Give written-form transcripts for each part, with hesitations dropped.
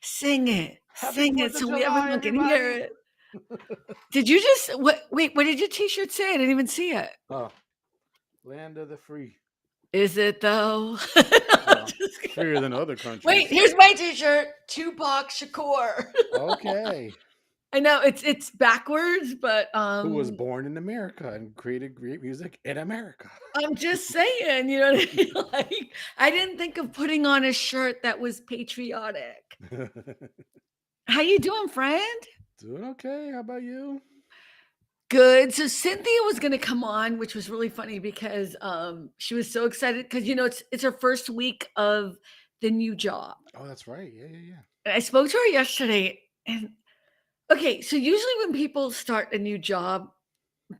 Sing it. Happy Sing it 4th of so July, everyone can hear everybody. it. Did you just wait, what did your t-shirt say? I didn't even see it. Oh, land of the free. Is it though? Well, Just freer kidding. than other Wait, countries. here's my t-shirt. Tupac Shakur. Okay. I know it's backwards, but Who was born in America and created great music in America. I'm just saying, you know what I mean? Like, I didn't think of putting on a shirt that was patriotic. How you doing, friend? Doing okay. How about you? Good. So Cynthia was going to come on, which was really funny because she was so excited because it's her first week of the new job. Oh, that's right. Yeah, yeah, And I spoke to her yesterday, and okay, so usually when people start a new job,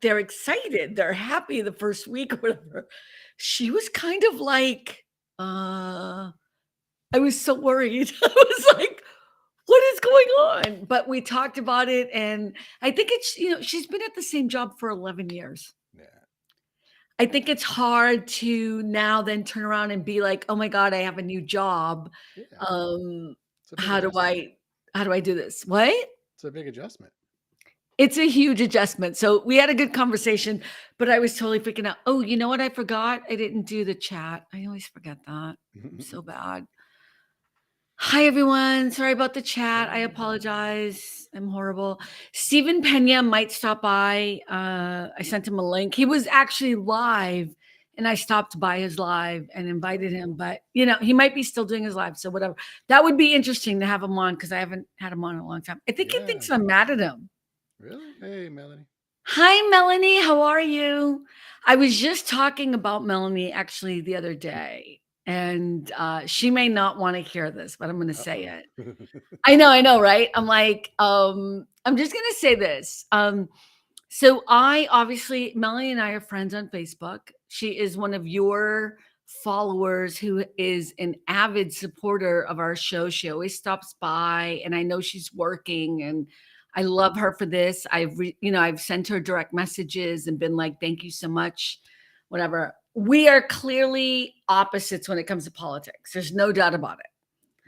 they're excited, they're happy the first week or whatever. She was kind of like, I was so worried. I was like, what is going on? But we talked about it, and I think it's, she's been at the same job for 11 years. yeah. Yeah. I think it's hard to now then turn around and be like, "Oh my god, I have a new job. Yeah. Um, It's a big how do adjustment. I do this?" What? It's a big adjustment. It's a huge adjustment. So we had a good conversation, but I was totally freaking out. Oh, you know what I forgot? I didn't do the chat. I always forget that. I'm so bad. Hi, everyone. Sorry about the chat. I apologize. I'm horrible. Steven Pena might stop by. I sent him a link. He was actually live, and I stopped by his live and invited him. But, he might be still doing his live. So, whatever. That would be interesting to have him on because I haven't had him on in a long time. I think he Yeah. thinks I'm mad at him. Really? Hey, Melanie. Hi, Melanie. How are you? I was just talking about Melanie actually the other day, and she may not want to hear this, but I'm going to say Uh-oh. it. I know, right? I'm like, I'm just going to say this. So I obviously, Melanie and I are friends on Facebook. She is one of your followers who is an avid supporter of our show. She always stops by, and I know she's working, and I love her for this. I've sent her direct messages and been like, "Thank you so much." Whatever. We are clearly opposites when it comes to politics. There's no doubt about it.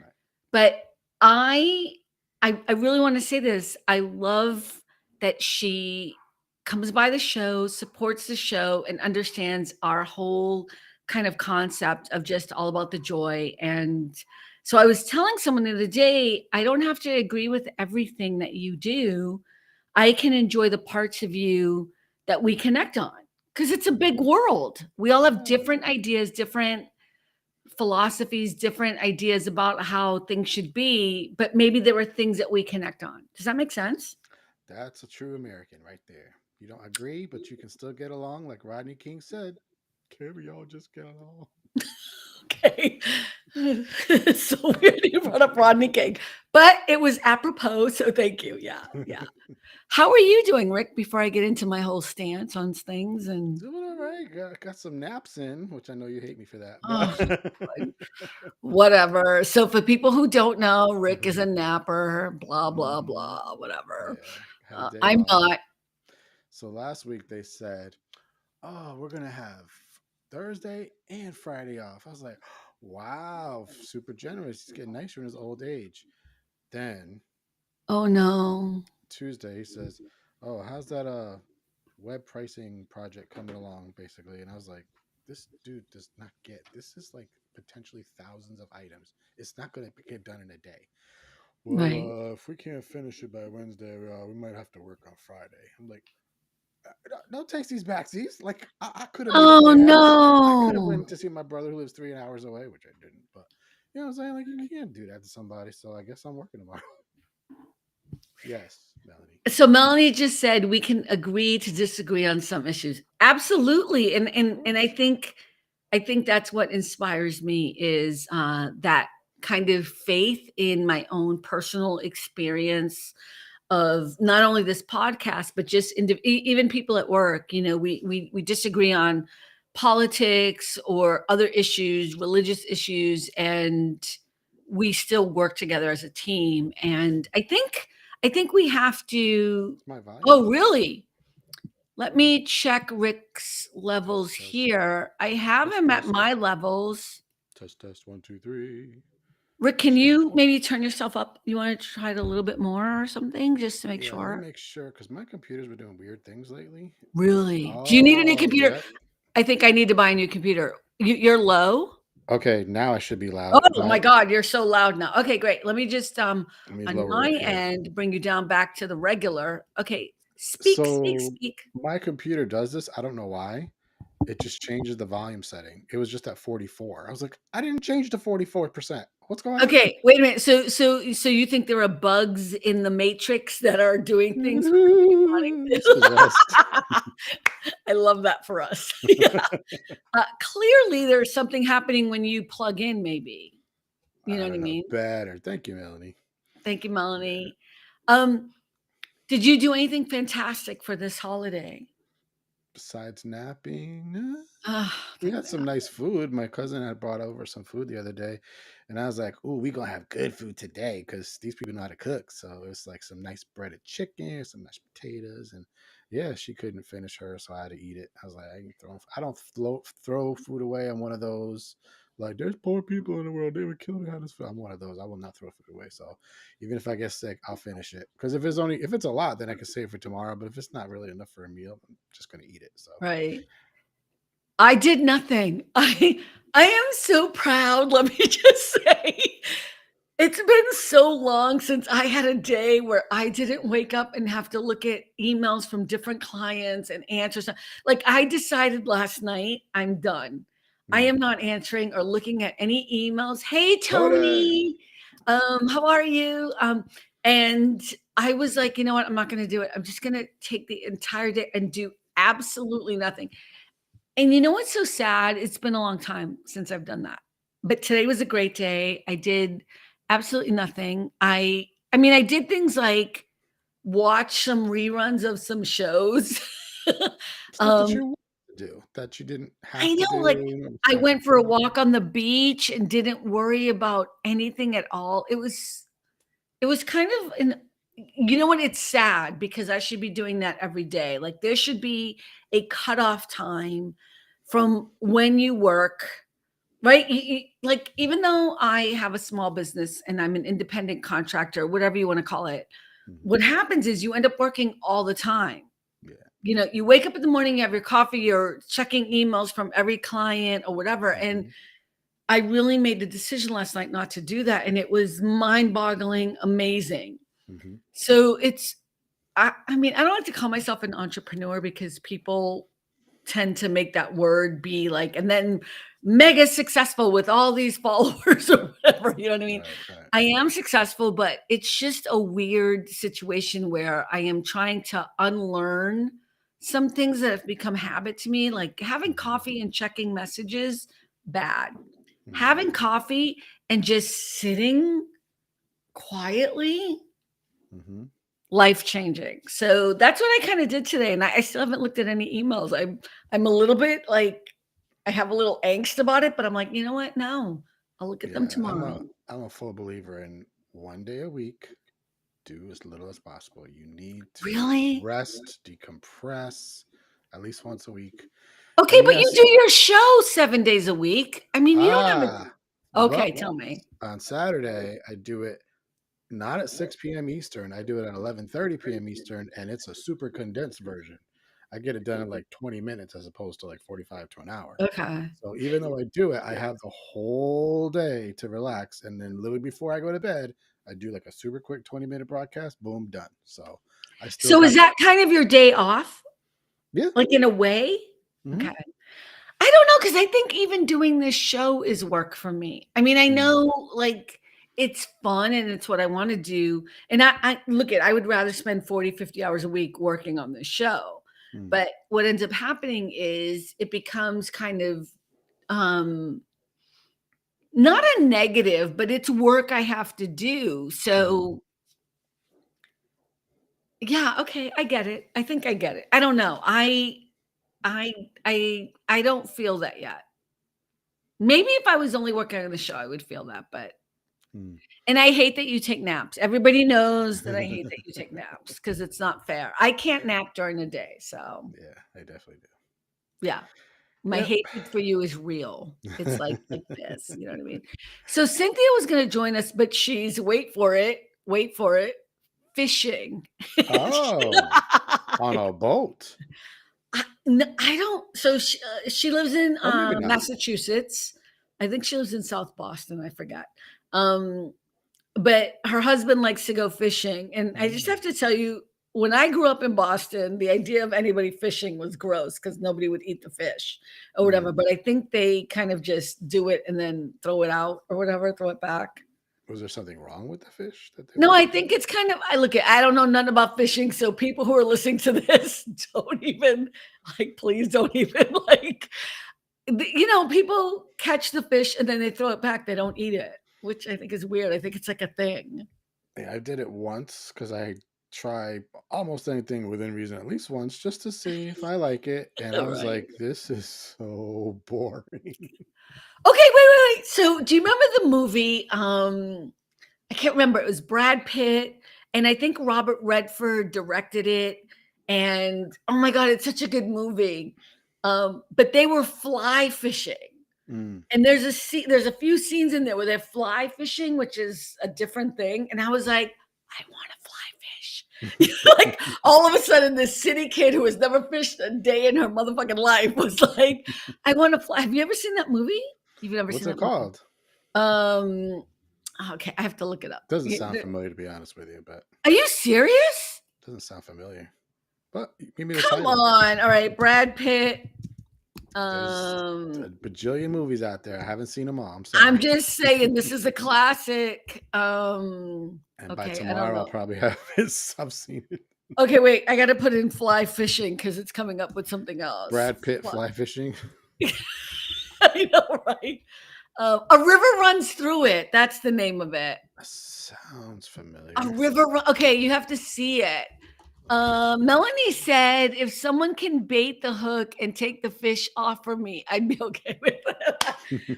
Right. But I I really want to say this. I love that she comes by the show, supports the show, and understands our whole kind of concept of just all about the joy. And so I was telling someone the other day, I don't have to agree with everything that you do. I can enjoy the parts of you that we connect on because it's a big world. We all have Yeah. different ideas, different philosophies, different ideas about how things should be, but maybe there were things that we connect on. Does that make sense? That's a true American right there. You don't agree, but you can still get along, like Rodney King said. Can we all just get along? Okay. It's so weird you brought up Rodney King, but it was apropos. So thank you. Yeah. Yeah. How are you doing, Rick, before I get into my whole stance on things? And Doing all right. Got some naps in, which I know you hate me for that, oh, but whatever. So for people who don't know, Rick is a napper, blah, blah, blah, whatever. yeah, had a day I'm off. not. So last week they said, "Oh, we're gonna have Thursday and Friday off." I was like, "Wow, super generous. He's getting nicer in his old age." Then Oh, no. Tuesday he says, "Oh, how's that web pricing project coming along?" Basically, and I was like, "This dude does not get. This is like potentially thousands of items. It's not gonna get done in a day." Well, Right. if we can't finish it by Wednesday, we might have to work on Friday. I'm like, don't take these backsies. Like, I could have made Oh, plans. I could have no. went to see my brother who lives 3 hours away, which I didn't. But you know what I'm saying? Like, you can't do that to somebody. So I guess I'm working tomorrow. Yes, Melanie. So Melanie just said we can agree to disagree on some issues. Absolutely. And Of and and I course. think I think that's what inspires me is that kind of faith in my own personal experience of not only this podcast, but just even people at work. We disagree on politics or other issues, religious issues, and we still work together as a team. And I think we have to. It's my volume Oh, up. really? Let me check Rick's levels Test. here. I have Test him at test. my levels. Test 1 2 3. Rick, can you maybe turn yourself up? You want to try it a little bit more or something just to make Yeah, let me sure? make sure because my computers were doing weird things lately. Really? Do you need a new Oh, computer? yeah. I think I need to buy a new computer. You're low? Okay, now I should be loud. Oh My my God, you're so loud now. Okay, great. Let me just Let me on lower my it here. end bring you down back to the regular. Okay, speak, speak, So speak. my computer does this. I don't know why. It just changes the volume setting. It was just at 44. I was like, I didn't change to 44%. What's going on? Okay, wait a minute. So you think there are bugs in the matrix that are doing things we It's possessed. I love that for us. Yeah. Clearly, there's something happening when you plug in, maybe. You know I what I don't know. mean? Better. Thank you, Melanie. Thank you, Yeah. Melanie. Um, did you do anything fantastic for this holiday? Besides napping, Ah, we thank had some nice food. My cousin had brought over some food the other day, and I was like, "Ooh, we gonna have good food today because these people know how to cook." So it was like some nice breaded chicken, some mashed potatoes, and yeah, she couldn't finish hers, so I had to eat it. I was like, I don't throw food away. I'm one of those. Like, there's poor people in the world. They would kill to have this food. I'm one of those. I will not throw food away. So even if I get sick, I'll finish it. Because if it's a lot, then I can save for tomorrow. But if it's not really enough for a meal, I'm just gonna eat it. So right. I did nothing. I am so proud, let me just say. It's been so long since I had a day where I didn't wake up and have to look at emails from different clients and answer some like, I decided last night, I'm done. I mm. am not answering or looking at any emails. "Hey, Tony. Tony, how are you?" And I was like, "You know what? I'm not gonna do it. I'm just gonna take the entire day and do absolutely nothing." And you know what's so sad? It's been a long time since I've done that. But today was a great day. I did absolutely nothing. I mean, I did things like watch some reruns of some shows. Stuff that um, you want to do that you didn't I have to know, do. like I Stuff you went for a could. walk on the beach and didn't worry about anything at all. It was kind of an you know what? It's sad because I should be doing that every day. Like there should be a cutoff time from when you work, right? Like even though I have a small business and I'm an independent contractor, whatever you want to call it, Mhm. what happens is you end up working all the time. Yeah. You know, you wake up in the morning, you have your coffee, you're checking emails from every client or whatever. And Mhm. I really made the decision last night not to do that. And it was mind boggling, amazing. Mhm. So I mean, I don't like to call myself an entrepreneur because people tend to make that word be like, and then mega successful with all these followers or whatever. You know what I mean? Right. Right. I am successful, but it's just a weird situation where I am trying to unlearn some things that have become habit to me, like having Mhm. coffee and checking messages, bad. Mm. Having coffee and just sitting quietly, Mhm. life changing. So that's what I kind of did today, and I still haven't looked at any emails. I'm a little bit like I have a little angst about it, but I'm like, you know what? No, I'll look at them Yeah. tomorrow. I'm a full believer in one day a week. Do as little as possible. You need to Really? rest, decompress at least once a week. Okay, And but you yes, do your show 7 days a week. I mean, you don't have ah, a but okay. Tell me. on Saturday I do it not at 6 p.m. Eastern. I do it at 11:30 p.m. Eastern, and it's a super condensed version. I get it done in like 20 minutes as opposed to like 45 to an hour. Okay. So even though I do it, I have the whole day to relax. And then literally before I go to bed, I do like a super quick 20-minute broadcast, boom, done. So I still So got is that. that kind of your day off, Yeah. like in a way? Hmm. Okay. I don't know, because I think even doing this show is work for me. I mean, I Mm, know, like, it's fun and it's what I wanna do, and I look at I would rather spend 40, 50 hours a week working on this show, mm, but what ends up happening is it becomes kind of, um, not a negative, but it's work I have to do, mhm, so yeah, okay, I get it. I think I get it. I don't know. I I don't feel that yet. Maybe if I was only working on the show, I would feel that, but mm. and I hate that you take naps. Everybody knows that I hate that you take naps because it's not fair. I can't nap during the day, so Yeah, I definitely do. yeah. My Yep. hatred for you is real. It's like this, you know what I mean? So Cynthia was gonna join us, but she's wait for it, fishing. Oh, on a boat. I don't so she lives in, Or maybe not. Massachusetts. I think she lives in South Boston, I forgot. Um, but her husband likes to go fishing, and I just Mm. have to tell you, when I grew up in Boston, the idea of anybody fishing was gross because nobody would eat the fish or Mm. whatever, but I think they kind of just do it and then throw it out or whatever, throw it back. Was there something wrong with the fish that they No, would I throw think back? it's kind of I don't know nothing about fishing, so people who are listening to this, don't even please don't even people catch the fish and then they throw it back, they don't eat it, which I think is weird. I think it's like a thing. Yeah, I did it once because I try almost anything within reason at least once just to see if I like it. And I was Right. like, this is so boring. Okay, wait. So, do you remember the movie, I can't remember, it was Brad Pitt, and I think Robert Redford directed it, and, oh my god, it's such a good movie. But they were fly fishing. Mm. And there's a few scenes in there where they're fly fishing, which is a different thing, and I was like, "I wanna fly fish." Like, all of a sudden, this city kid who has never fished a day in her motherfucking life was like, "I wanna fly." Have you ever seen that movie? You've never What's seen it that movie? called? Um, okay, I have to look it up. Doesn't sound familiar to be honest with you, but Are you serious? doesn't sound familiar. But give me the Come title. on. All right, Brad Pitt. There's a Um, bajillion movies out there. I haven't seen them all. I'm I'm sorry. just saying this is a classic. And by Okay, I don't tomorrow, I'll know. probably have it. I've seen it. Okay, wait, I gotta put in fly fishing because it's coming up with something else. Brad Pitt Fly fly fishing. I know, right? A river runs through it. That's the name of it. Sounds A familiar. river run Okay, you have to see it. Melanie said, "If someone can bait the hook and take the fish off for me, I'd be okay with it."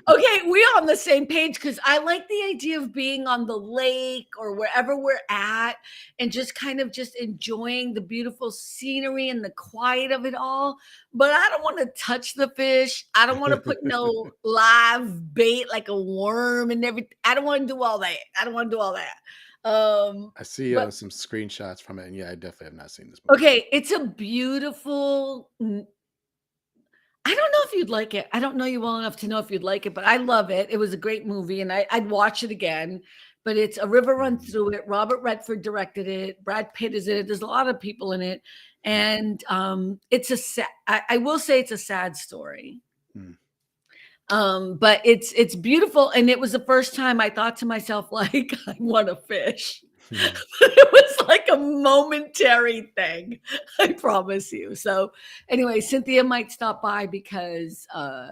Okay, we're on the same page because I like the idea of being on the lake or wherever we're at and just kind of just enjoying the beautiful scenery and the quiet of it all. But I don't want to touch the fish. I don't want to put no live bait like a worm and everything. I don't want to do all that. I don't want to do all that. I see But some screenshots from it, and yeah, I definitely have not seen this movie. okay, it's a beautiful I don't know if you'd like it. I don't know you well enough to know if you'd like it, but I love it. It was a great movie, and I'd watch it again. But it's A River Runs Mm, Through It. Robert Redford directed it. Brad Pitt is in it. There's a lot of people in it, mm, and it's a sad. I will say it's a sad story. mm, But it's beautiful, and it was the first time I thought to myself, like, I want to fish. mm. It was like a momentary thing, I promise you. So, anyway, Cynthia might stop by because uh,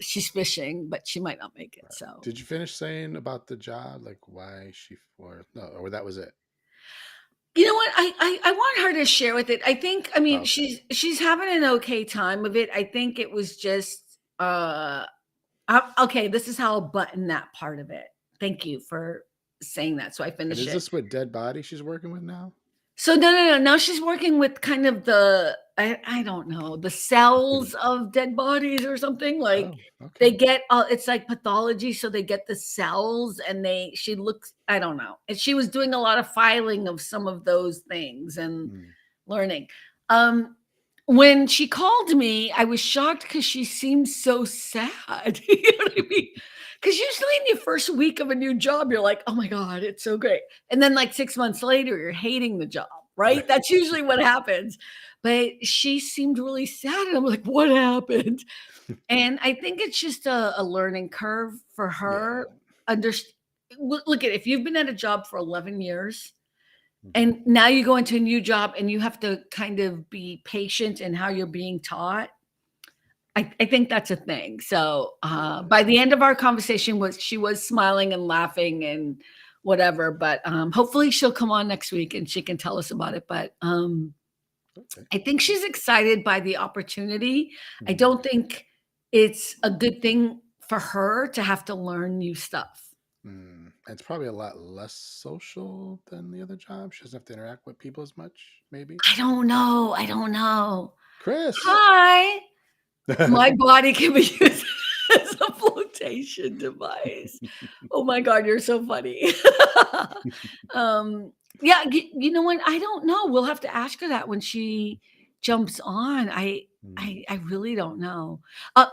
she's fishing, but she might not make it. Right. So, Did you finish saying about the job, like why she or no, or that was it? you know what? I want her to share with it. I think. I Oh, mean, okay. she's having an okay time of it. I think it was just okay. This is how I'll button that part of it. Thank you for saying that. So I And finish is it. this with dead body she's working with now? So no. Now she's working with kind of I don't know, the cells of dead bodies or something. Like Oh, okay. they get it's like pathology, so they get the cells and she looks, I don't know. And she was doing a lot of filing of some of those things and Mm, learning. Um when she called me, I was shocked because she seemed so sad. You know what I mean? Because usually in your first week of a new job, you're like, oh my God, it's so great. And then like 6 months later, you're hating the job, right? right. That's usually what happens. But she seemed really sad. And I'm like, what happened? And I think it's just a learning curve for Yeah. her. Underst- Look at if you've been at a job for 11 years, Mhm. and now you go into a new job and you have to kind of be patient in how you're being taught. I think that's a thing. So Yeah. by the end of our conversation, she was smiling and laughing and whatever. But hopefully she'll come on next week and she can tell us about it. But Okay. I think she's excited by the opportunity. I Mhm. don't think it's a good thing for her to have to learn new stuff. Mm. It's probably a lot less social than the other job. She doesn't have to interact with people as much, maybe. I don't know. I don't know. Chris, Hi. My body can be used as a flotation device. Oh my god, you're so funny. Um, yeah, you know what? I don't know. We'll have to ask her that when she jumps on. Mm. I really don't know.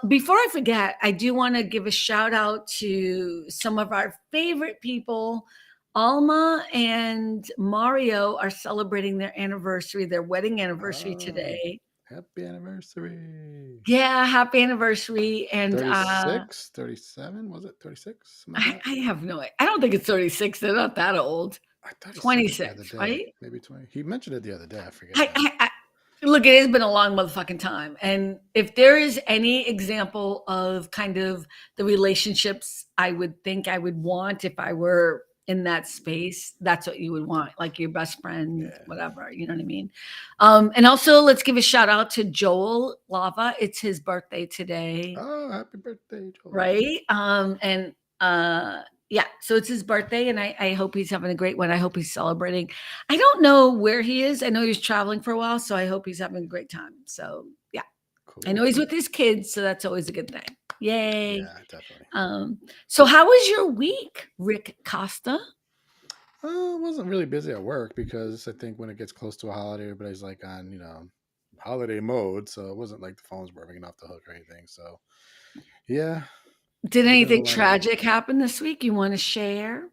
Before I forget, I do wanna give a shout out to some of our favorite people. Alma and Mario are celebrating their anniversary, their wedding anniversary Oh, today. happy anniversary. Yeah, happy anniversary, and, 36, 37, was it 36? Something like that. I have no I don't think it's 36, they're not that old. I thought he said it the other 26, day. right? Maybe 20. He mentioned it the other day. I forget now. I look, it has been a long motherfucking time, and if there is any example of kind of the relationships I would think I would want if I were in that space, that's what you would want, like your best friend, Yeah. whatever, you know what I mean? And also let's give a shout out to Joel Lava. It's his birthday today. Oh, happy birthday, Joel. Right? And yeah, so it's his birthday, and I hope he's having a great one. I hope he's celebrating. I don't know where he is. I know he's traveling for a while, so I hope he's having a great time. So yeah, I Cool, know he's cool. with his kids, so that's always a good thing. Yay. Yeah, definitely. So how was your week, Rick Costa? I wasn't really busy at work because I think when it gets close to a holiday, everybody's like on, holiday mode. So it wasn't like the phones were ringing off the hook or anything. So yeah, Did been doing a anything lot of tragic happen this week you want to share?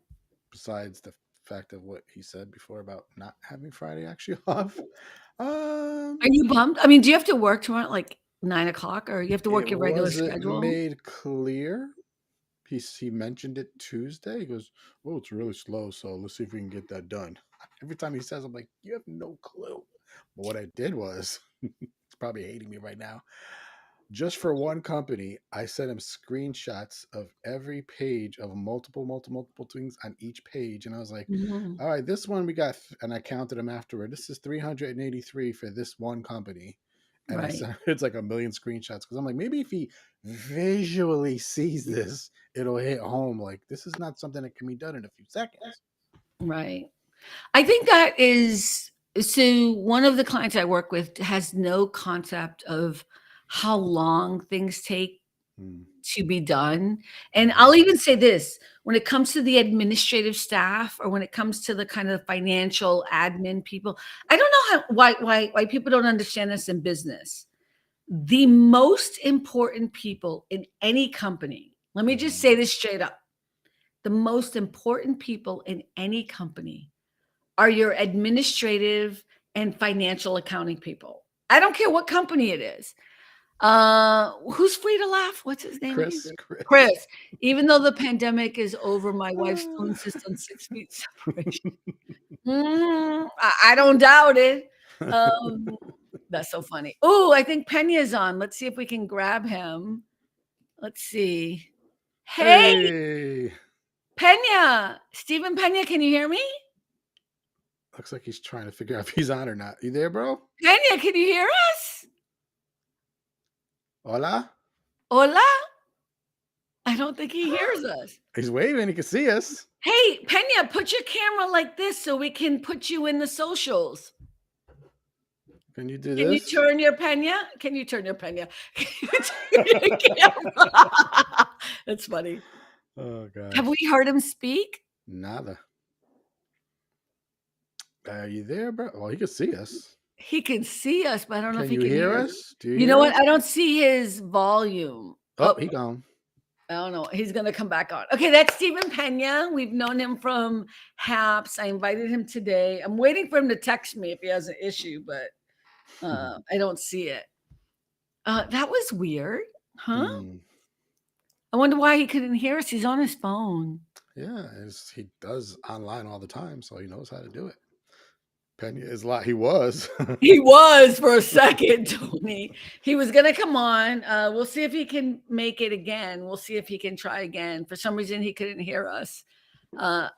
besides the fact of what he said before about not having Friday actually off. Um, Are you bummed? I mean, do you have to work tomorrow at like 9 o'clock, or you have to work it your regular wasn't schedule? made clear. He mentioned it Tuesday. He goes, "Oh, it's really slow, so let's see if we can get that done." Every time he says, I'm like, "You have no clue." But what I did was, he's probably hating me right now. Just for one company, I sent him screenshots of every page of multiple things on each page, and I was like, Mhm. "All right, this one we got," and I counted them afterward. This is 383 for this one company, and I Right. sent it's like a million screenshots because I'm like, maybe if he visually sees this, it'll hit home. Like this is not something that can be done in a few seconds. Right. I think that is so one of the clients I work with has no concept of how long things take Mm, to be done. And hmm. I'll even say this, when it comes to the administrative staff or when it comes to the kind of financial admin people, I don't know why people don't understand this in business. The most important people in any company, let me just Hmm. say this straight up. The most important people in any company are your administrative and financial accounting people. I don't care what company it is. Who's free to laugh? What's his name again? Chris. Chris. Even though the pandemic is over, my wife still insists on 6 feet separation. I don't doubt it. Um, that's so funny. Oh, I think Pena's on. Let's see if we can grab him. Let's see. Hey, Hey, Pena. Steven Pena, can you hear me? looks like he's trying to figure out if he's on or not. You there, bro? Pena, can you hear us? Hola. Hola? I don't think he hears us. He's waving. He can see us. Hey, Pena, put your camera like this so we can put you in the socials. Can you do Can you this? turn your Pena? Can you turn your Pena? Can you turn your camera? That's funny. Oh Have we gosh, heard him speak? nada. Are you there, bro? Well, he can see us. He can see us, but I don't know if Can he you can hear hear us. us? Do you You know hear what? us? I don't see his volume. Oh, Oh, he gone. I don't know. He's going to come back on. Okay, that's Steven Pena. We've known him from HAPS. I invited him today. I'm waiting for him to text me if he has an issue, but I don't see it. That was weird, huh? Hmm. I wonder why he couldn't hear us. He's on his phone. Yeah, he does online all the time, so he knows how to do it. Pena is like he was. He was for a second, Tony. He was gonna come on. We'll see if he can make it again. We'll see if he can try again. For some reason, he couldn't hear us. Tony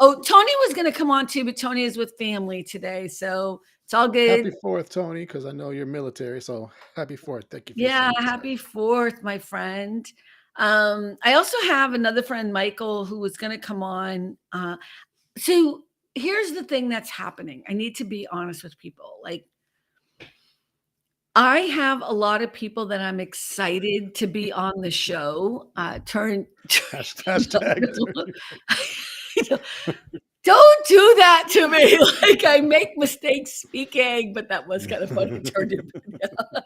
was gonna come on too, but Tony is with family today, so it's all Happy good. 4th, Tony, because I know you're military. So happy 4th. Thank you for your Yeah, service, sir. happy 4th, my friend. I also have another friend, Michael, who was gonna come on. So here's the thing that's happening. I need to be honest with people. Like I have a lot of people that I'm excited to be on the show. Hashtag. No. Don't do that to me. Like I make mistakes speaking, but that was kind of funny. Turned your I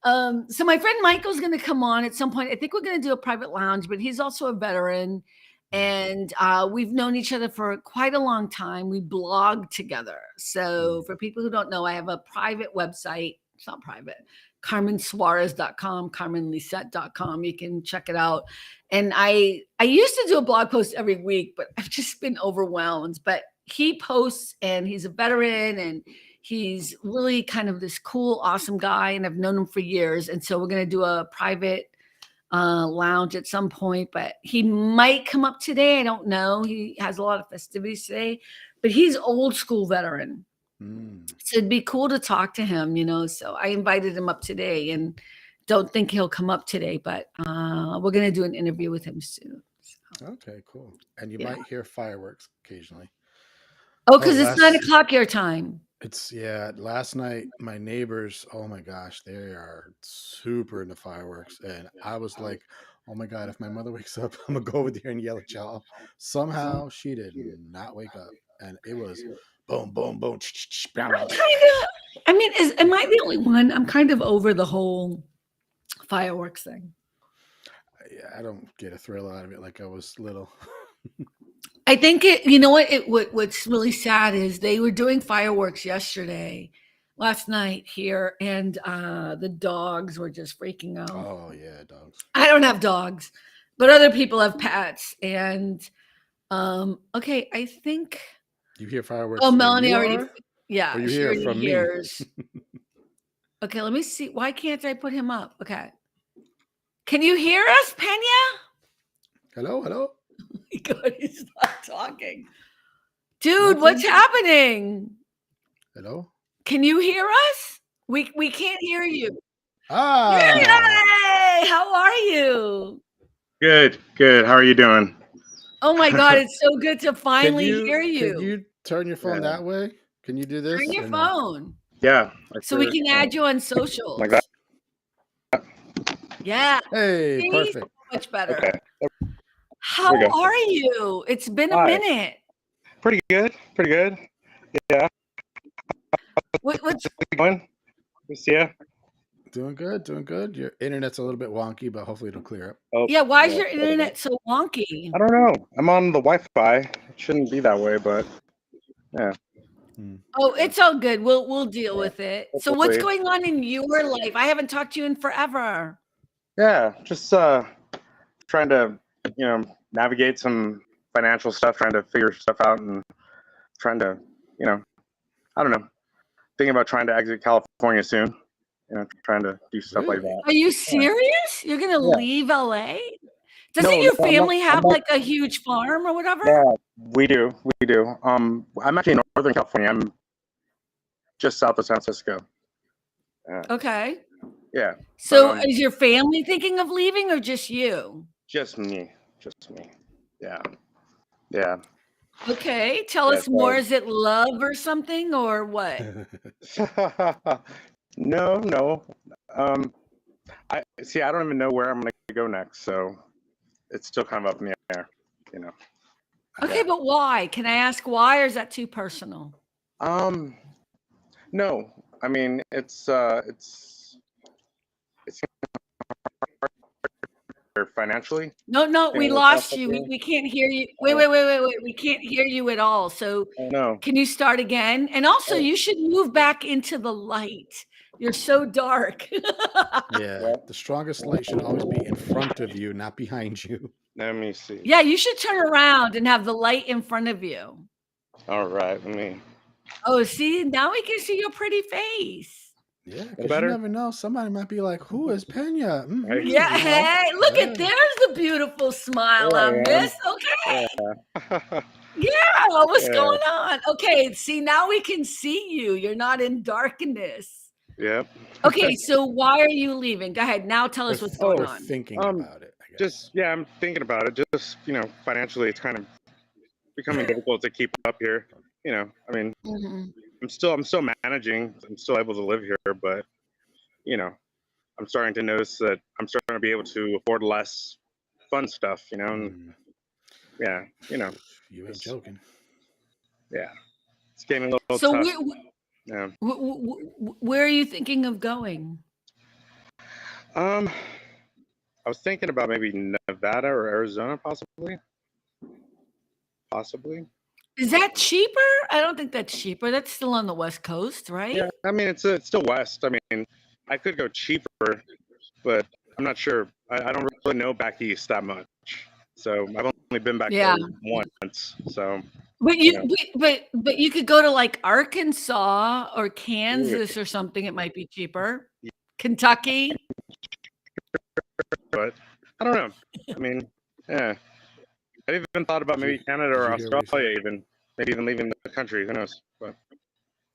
know. So my friend Michael's going to come on at some point. I think we're going to do a private lounge, but he's also a veteran, and we've known each other for quite a long time. We blog together. So for people who don't know, I have a private website. It's not private. CarmenSuarez.com, CarmenLisette.com. You can check it out. And I used to do a blog post every week, but I've just been overwhelmed. But he posts, and he's a veteran, and he's really kind of this cool, awesome guy, and I've known him for years. And so we're going to do a private lounge at some point, but he might come up today. I don't know. He has a lot of festivities today, but he's old school veteran. So it'd be cool to talk to him, So I invited him up today, and don't think he'll come up today, but we're going to do an interview with him soon. So. Okay, cool. And you might hear fireworks occasionally. Oh, because it's 9:00 your time. Last night, my neighbors, oh my gosh, they are super into fireworks. And I was like, oh my God, if my mother wakes up, I'm going to go over there and yell at y'all. Somehow she did not wake up. And it was boom, boom, boom. Am I the only one? I'm kind of over the whole fireworks thing. I don't get a thrill out of it like I was little. I think what's really sad is they were doing fireworks last night here, and the dogs were just freaking out. Oh yeah, dogs. I don't have dogs, but other people have pets, and okay, I think you hear fireworks. Oh, Melanie already. Yeah, or you hear it from hears. Me. Okay, let me see. Why can't I put him up? Okay, can you hear us, Pena? Hello. Oh my God, he's not talking. Dude, what's happening? Hello? Can you hear us? We can't hear you. Yay! How are you? Good. How are you doing? Oh my God, it's so good to finally hear you. Can you turn your phone that way? Can you do this? Turn your phone. Yeah. So we can add you on socials. Like that? Yeah. Hey, perfect. So much better. Okay. How are you? It's been a minute. Pretty good. Yeah. What's going? Yeah. Doing good. Your internet's a little bit wonky, but hopefully it'll clear up. Oh, yeah, why is your internet so wonky? I don't know. I'm on the Wi-Fi. It shouldn't be that way, but yeah. Oh, it's all good. We'll deal with it. So what's going on in your life? I haven't talked to you in forever. Yeah, just trying to, navigate some financial stuff, trying to figure stuff out, and trying to, I don't know, thinking about trying to exit California soon. Trying to do stuff like that. Are you serious? You're gonna leave LA? Doesn't your family have like a huge farm or whatever? Yeah, we do. I'm actually in Northern California. I'm just south of San Francisco. Okay. Yeah. So is your family thinking of leaving, or just you? Just me. Yeah. Okay. Tell us more. Is it love or something, or what? No. I don't even know where I'm gonna go next, so it's still kind of up in the air, Okay, but why? Can I ask why, or is that too personal? No. I mean, it's financially. No, we lost you. We can't hear you. Wait. We can't hear you at all. So can you start again? And also, you should move back into the light. You're so dark. Yeah, the strongest light should always be in front of you, not behind you. Let me see. Yeah, you should turn around and have the light in front of you. All right, let me. Oh, see, now we can see your pretty face. Yeah, because you never know. Somebody might be like, "Who is Pena?" Mm-hmm. Yeah, hey, look at there's a beautiful smile on this. Okay. Yeah, what's going on? Okay, see, now we can see you. You're not in darkness. Yep. Okay, so why are you leaving? Go ahead. Now tell us what's going on. Thinking about it. I guess. I'm thinking about it. Just, financially, it's kind of becoming difficult to keep up here. I mean, I'm still managing. I'm still able to live here, but I'm starting to notice that I'm starting to be able to afford less fun stuff, and yeah, You ain't it's, joking. yeah, it's getting a little So tough. Yeah. where are you thinking of going? I was thinking about maybe Nevada or Arizona, possibly. Is that cheaper? I don't think that's cheaper. That's still on the West Coast, right? Yeah, I mean it's still west. I mean, I could go cheaper, but I'm not sure. I don't really know back east that much, so I've only been back Yeah. there once. So But you you know, but you could go to like Arkansas or ooh, Kansas or something. It might be cheaper. Kentucky. but I don't know. I mean, yeah, I've even thought about maybe Canada Did or you hear what he said? Australia, maybe even leaving the country. Who knows? But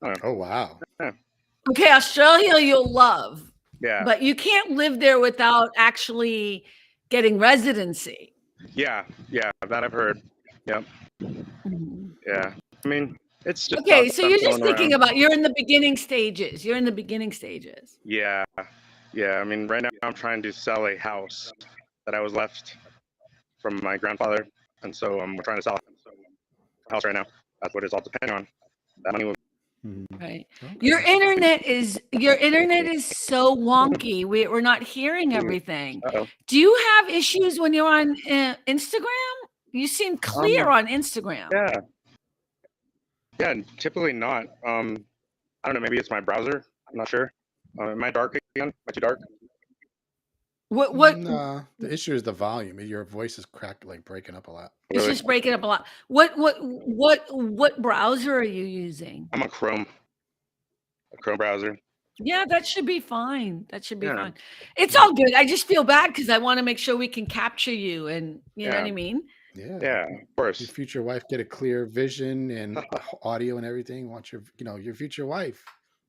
I don't know. Oh wow. Yeah, Okay, Australia you'll love, yeah, but you can't live there without actually getting residency. yeah, that I've heard. Yep, Mhm. yeah. I mean, it's just Okay, thoughts so I'm you're just throwing thinking around. about you're in the beginning stages. You're in the beginning stages. Yeah, yeah. I mean, right now I'm trying to sell a house that I was left from my grandfather, and so we're trying to sell a house right now. That's what it's all depending on. That money will. Right. Okay. Your internet is so wonky. We're not hearing everything. Uh-oh. Do you have issues when you're on Instagram? You seem clear on Instagram. Yeah, yeah. Typically not. I don't know. Maybe it's my browser. I'm not sure. Am I dark again? Am I too dark? What Nah, the issue is the volume. Your voice is cracked, like breaking up a lot. it's Really? just breaking up a lot. What browser are you using? I'm on a Chrome browser. Yeah, that should be fine. That should be Yeah, fine. It's Yeah. all good. I just feel bad because I want to make sure we can capture you and you know what yeah, I mean? Yeah. yeah. Of Your course. future wife get a clear vision and audio and everything. Want your future wife.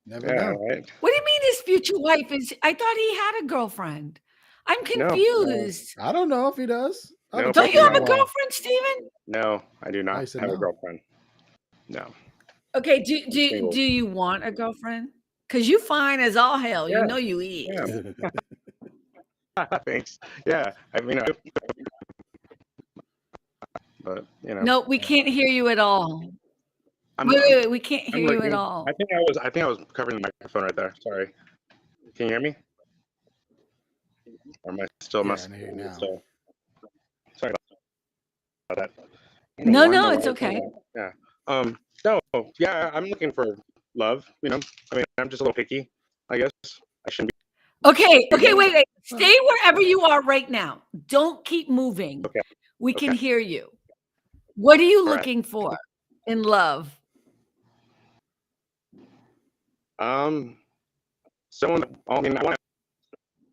Never Yeah, know. right. What do you mean his future wife is I thought he had a girlfriend. I'm No, confused. I don't know if he does. I haven't Nope, Don't talked I you do to him have in a a not. while. girlfriend, Steven? No, I do Oh, not he said have a no. girlfriend. No. Okay, I'm single. do you want a girlfriend? Because you fine as all hell. You Yeah, know you eat. yeah. Thanks. Yeah, I mean, but No, we can't hear you at all. I'm Wait, we can't I'm hear you at looking. all. I think I was covering the microphone right there. Sorry. Can you hear me? Or am I still Yeah, must I hear you now. so sorry about that. I don't know No, why my no, it's wires okay. went out. Yeah. No, yeah, I'm looking for love, I mean, I'm just a little picky, I guess. I shouldn't Okay, be. wait. Stay wherever you are right now. Don't keep moving. Okay. We can Okay. hear you. What are you All right. looking for in love? Someone, I mean, I want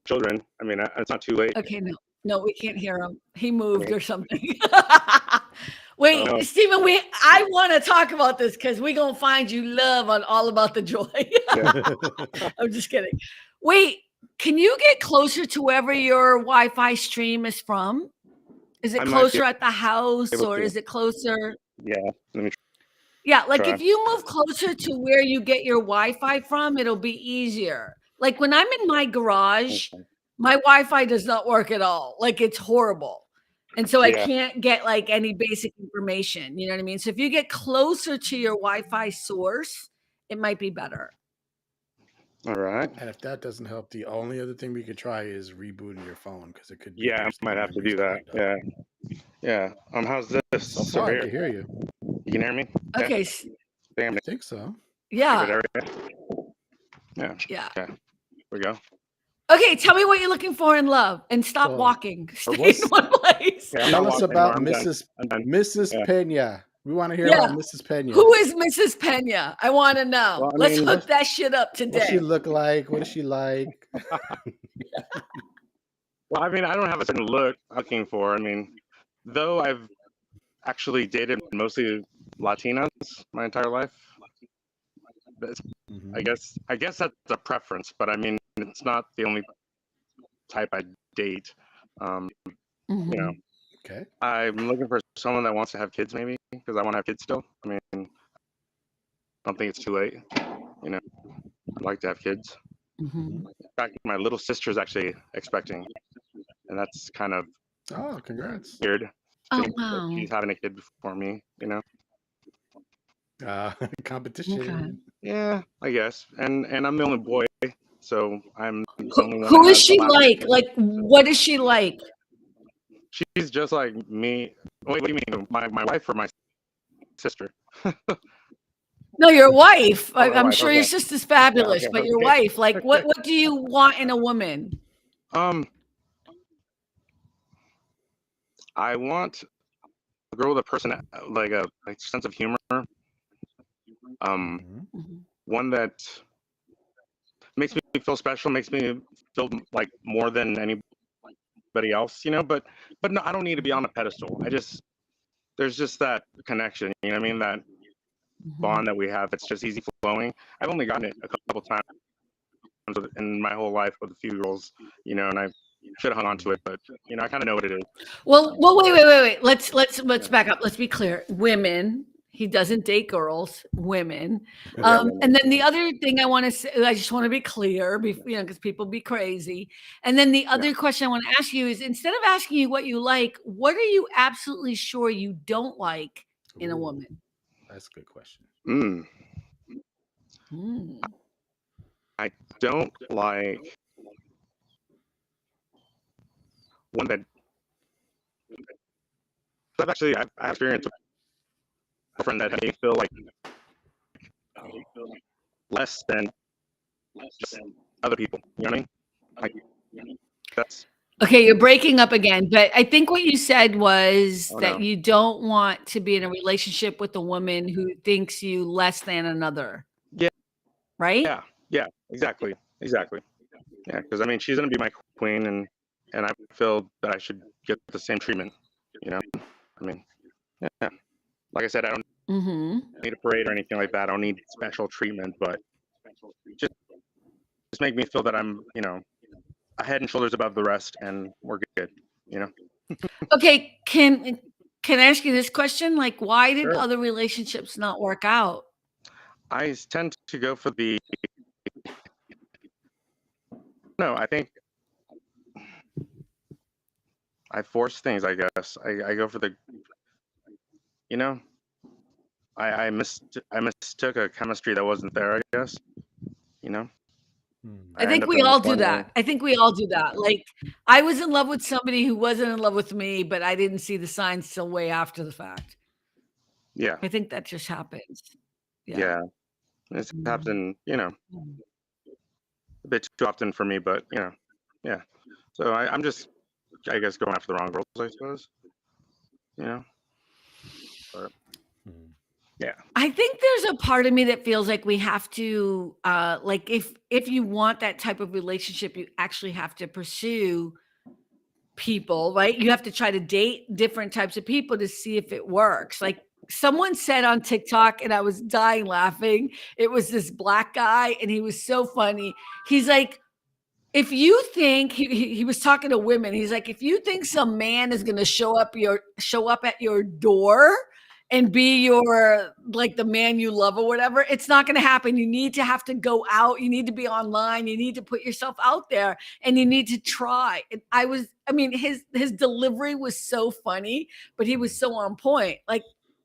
children. I mean, it's not too late. Okay, no, we can't hear him. He moved mean- or something. Oh, Wait, no. Stephen, I want to talk about this because we're gonna find you love on All About the Joy. Yeah. I'm just kidding. Wait, can you get closer to wherever your Wi-Fi stream is from? Is it I might be closer at the house able or to. is it closer? Yeah. Let me Yeah, like try. if you move closer to where you get your Wi-Fi from, it'll be easier. Like when I'm in my garage, Okay. my Wi-Fi does not work at all. Like it's horrible. And so I Yeah. can't get like any basic information. You know what I mean? So if you get closer to your Wi-Fi source, it might be better. All right. And if that doesn't help, the only other thing we could try is rebooting your phone because it could be Yeah, I there's might no have to memory do that. still hooked up. Yeah. How's this? So far, I here? can hear you. You can hear me? Okay. Damn I it. think so. Yeah. Yeah. Yeah. Here we go. Okay, tell me what you're looking for in love and stop So, walking. Stay in what's- one place. Yeah, I'm Tell not us walking about anymore. I'm done. I'm done. Mrs. Yeah. Pena. We want to hear Yeah. about Mrs. Pena. Who is Mrs. Pena? I want to know. Well, I Let's mean, hook that shit up What she today. look like? What is she like? Well, I mean, I don't have a certain look I'm looking for. I mean, though I've actually dated mostly Latinas my entire life. Mhm. I guess that's a preference, but I mean, it's not the only type I date. Mhm. Okay. I'm looking for someone that wants to have kids, maybe, because I want to have kids still. I mean, I don't think it's too late. I'd like to have kids. Mhm. Mhm. In fact, my little sister's actually expecting, and that's kind of Oh, congrats. weird. Oh, Seeing that wow. she's having a kid before me, you know. Okay. Competition. Yeah, I guess. And I'm the only boy, so I'm the only one Who that is has the she last like? name. Like, what is she like? She's just like me. Wait, what do you mean? My wife or my sister? No, your wife. Oh, my I'm wife. sure your Okay. sister's Yeah. fabulous, Okay. but your Okay. wife, like, Okay. what do you want in a woman? I want a girl with a person like a sense of humor. Mhm. Mhm. One that makes me feel special, makes me feel like more than anybody else, you know. But no, I don't need to be on a pedestal. There's just that connection, you know what I mean? That Mhm. bond that we have. It's just easy flowing. I've only gotten it a couple times in my whole life with a few girls, you know, and I should have hung on to it, but you know, I kind of know what it is. Well, wait. Let's Yeah. back up. Let's be clear. Women. He doesn't date girls. Women. Yeah. And then the other thing I want to say, I just want to be clear, because people be crazy. And then the other question I want to ask you is, instead of asking you what you like, what are you absolutely sure you don't like in a Ooh, woman? that's a good question. Mm. Mm. I don't like one that I experienced a friend that made me feel like less than just other people. You know what I mean? Like that's Okay, you're breaking up again, but I think what you said was oh that no. you don't want to be in a relationship with a woman who thinks you less than another, Yeah, right? yeah, exactly. Yeah, because I mean she's gonna be my queen and I feel that I should get the same treatment, you know? I mean, yeah. Like I said, I don't Mhm. need a parade or anything like that. I don't need special treatment, but just make me feel that I'm, you know, a head and shoulders above the rest and we're good, you know? Okay, can I ask you this question? Like, why did Sure. other relationships not work out? I tend to go for the no, I think I force things, I guess. I go for the you know, I mistook a chemistry that wasn't there, I guess. You know? Hmm. I I end think up we in the all do corner. that. I think we all do that. Like, I was in love with somebody who wasn't in love with me, but I didn't see the signs till way after the fact. Yeah, I think that just happens. Yeah. yeah. It's Mhm. happened, you know, Mhm. a bit too often for me, but you know, yeah. So I'm just I guess going after the wrong girls, I suppose. You know? But Hmm. yeah. I think there's a part of me that feels like we have to, like, if you want that type of relationship, you actually have to pursue people, right? You have to try to date different types of people to see if it works. Like, someone said on TikTok, and I was dying laughing. It was this black guy, and he was so funny. He's like, if you think he was talking to women, he's like, if you think some man is gonna show up at your door and be your, like, the man you love or whatever, it's not gonna happen. You need to have to go out, you need to be online, you need to put yourself out there, and you need to try. And I mean, his delivery was so funny, but he was so on point. Like,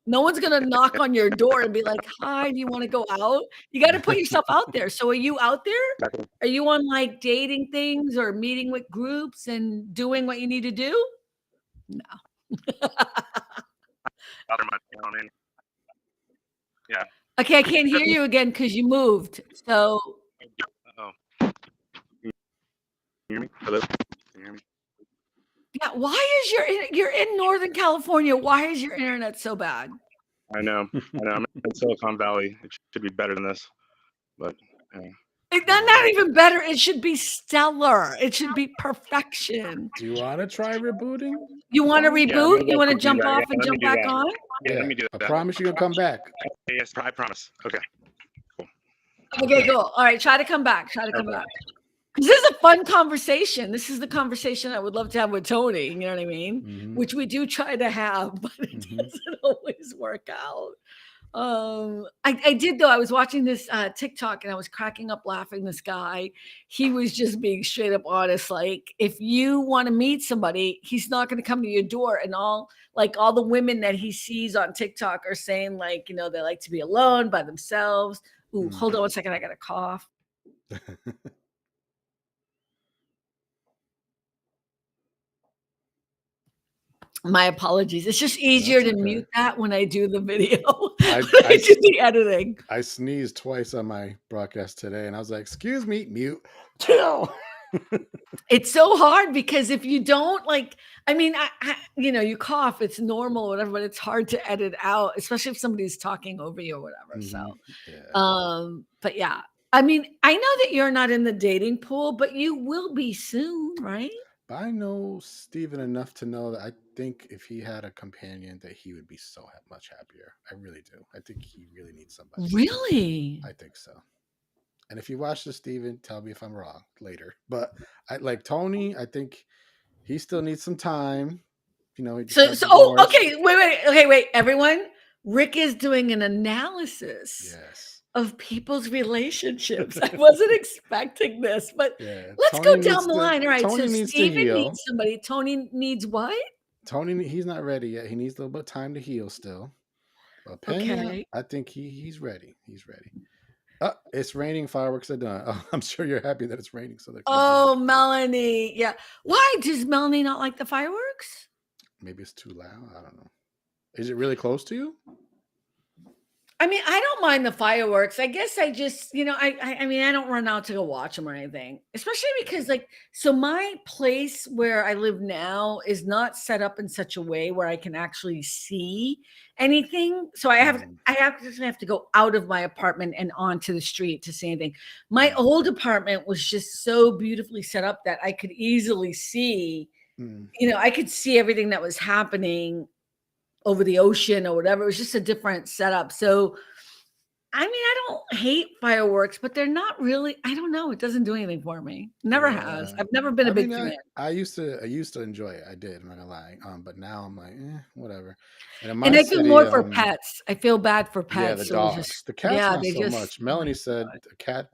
no one's gonna knock on your door and be like, hi, do you want to go out? You got to put yourself out there. So are you out there? Exactly. Are you on, like, dating things or meeting with groups and doing what you need to do? No. Other much, you know what I mean? Yeah. Okay, I can't hear you again because you moved. So, Oh. Can you hear me? Hello? Can you hear me? yeah, why is you're in Northern California? Why is your internet so bad? I know. I'm in Silicon Valley. It should be better than this. But It's Oh, not even better. It should be stellar. It should be perfection. do you want to try rebooting You the want to phone? yeah, I'm reboot? gonna You go want to to do jump that. off Yeah, and let me jump do back that. on? Yeah, let Yeah, me do I that. promise you're gonna come back. Yes, I promise. Okay. Cool. Okay, cool. All right, try to come back. Try to come back. This is a fun conversation. This is the conversation I would love to have with Tony. You know what I mean? Hmm. Which we do try to have, but it Hmm. doesn't always work out. I did though. I was watching this TikTok and I was cracking up laughing. This guy, he was just being straight up honest. Like, if you want to meet somebody, he's not going to come to your door. And all the women that he sees on TikTok are saying, like, they like to be alone by themselves. Ooh, hold on one second. I got a cough. My apologies. It's just easier That's to okay. mute that when I do the video. I do the editing. I sneezed twice on my broadcast today, and I was like, "Excuse me, mute, chill." It's so hard because if you don't I mean, you cough, it's normal, or whatever, but it's hard to edit out, especially if somebody's talking over you or whatever. So, Yeah. but yeah, I mean, I know that you're not in the dating pool, but you will be soon, right? But I know Steven enough to know that I think if he had a companion, that he would be so much happier. I really do. I think he really needs somebody. Really? I think so. And if you watch this, Steven, tell me if I'm wrong later. But I like Tony. I think he still needs some time. He just got divorced. Okay, wait, everyone. Rick is doing an analysis. Yes. Of people's relationships. I wasn't expecting this, but let's Tony go down the line. All right, Tony so needs to Steven heal. needs somebody. Tony needs what? Tony, he's not ready yet. He needs a little bit of time to heal still. But Pena, Okay. I think he's ready. He's ready. It's raining. Fireworks are done. Oh, I'm sure you're happy that it's raining. So Melanie. Yeah. Why does Melanie not like the fireworks? Maybe it's too loud. I don't know. Is it really close to you? I mean, I don't mind the fireworks. I guess I just, I mean, I don't run out to go watch them or anything, especially because so my place where I live now is not set up in such a way where I can actually see anything. So I have to go out of my apartment and onto the street to see anything. My old apartment was just so beautifully set up that I could easily see, I could see everything that was happening over the ocean or whatever. It was just a different setup. So, I mean, I don't hate fireworks, but they're not really, I don't know. It doesn't do anything for me. Never has. I've never been a big fan. I used to enjoy it. I did. I'm not gonna lie. But now I'm like, whatever. And I feel more for pets. I feel bad for pets. Yeah, the dogs. The cats not so much. Melanie said the cat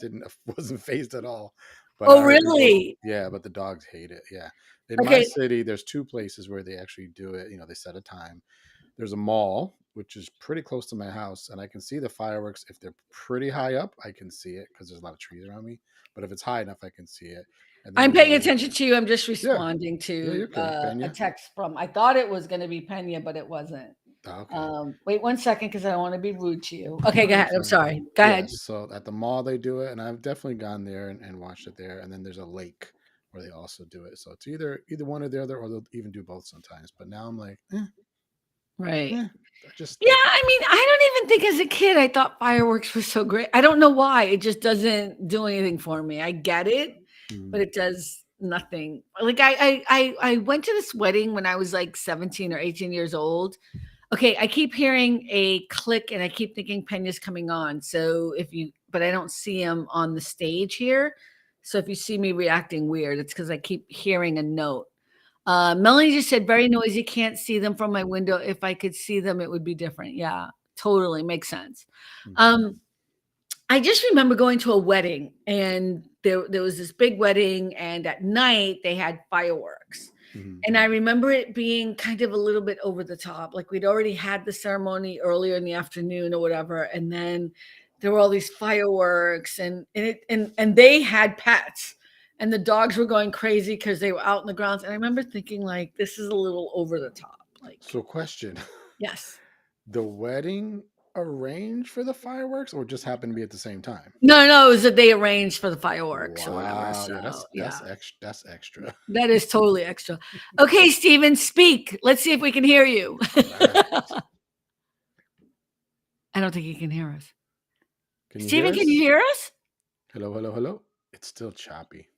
wasn't phased at all. But really? Yeah, but the dogs hate it. Yeah. In my city, there's two places where they actually do it. They set a time. There's a mall, which is pretty close to my house, and I can see the fireworks. If they're pretty high up, I can see it because there's a lot of trees around me. But if it's high enough, I can see it. And I'm paying attention to you. I'm just responding to a text from, I thought it was going to be Pena, but it wasn't. Okay. Wait 1 second because I don't want to be rude to you. Okay, go ahead. I'm sorry. Go ahead. So at the mall, they do it, and I've definitely gone there and watched it there. And then there's a lake where they also do it. So it's either one or the other, or they'll even do both sometimes. But now I'm like, right. Yeah, I mean, I don't even think as a kid I thought fireworks was so great. I don't know why. It just doesn't do anything for me. I get it, but it does nothing. Like I went to this wedding when I was like 17 or 18 years old. Okay, I keep hearing a click and I keep thinking Pena's coming on. So but I don't see him on the stage here. So if you see me reacting weird, it's because I keep hearing a note. Melanie just said, very noisy. Can't see them from my window. If I could see them, it would be different. Yeah, totally makes sense. I just remember going to a wedding, and there was this big wedding, and at night they had fireworks. And I remember it being kind of a little bit over the top. Like we'd already had the ceremony earlier in the afternoon or whatever, and then there were all these fireworks, and they had pets. And the dogs were going crazy because they were out in the grounds. And I remember thinking, like, this is a little over the top. Like, so question. Yes. The wedding arranged for the fireworks, or just happened to be at the same time? No, it was that they arranged for the fireworks or whatever. So, that's extra. That is totally extra. Okay, Steven, speak. Let's see if we can hear you. Right. I don't think he can hear us. Steven, can you hear us? Hello. It's still choppy.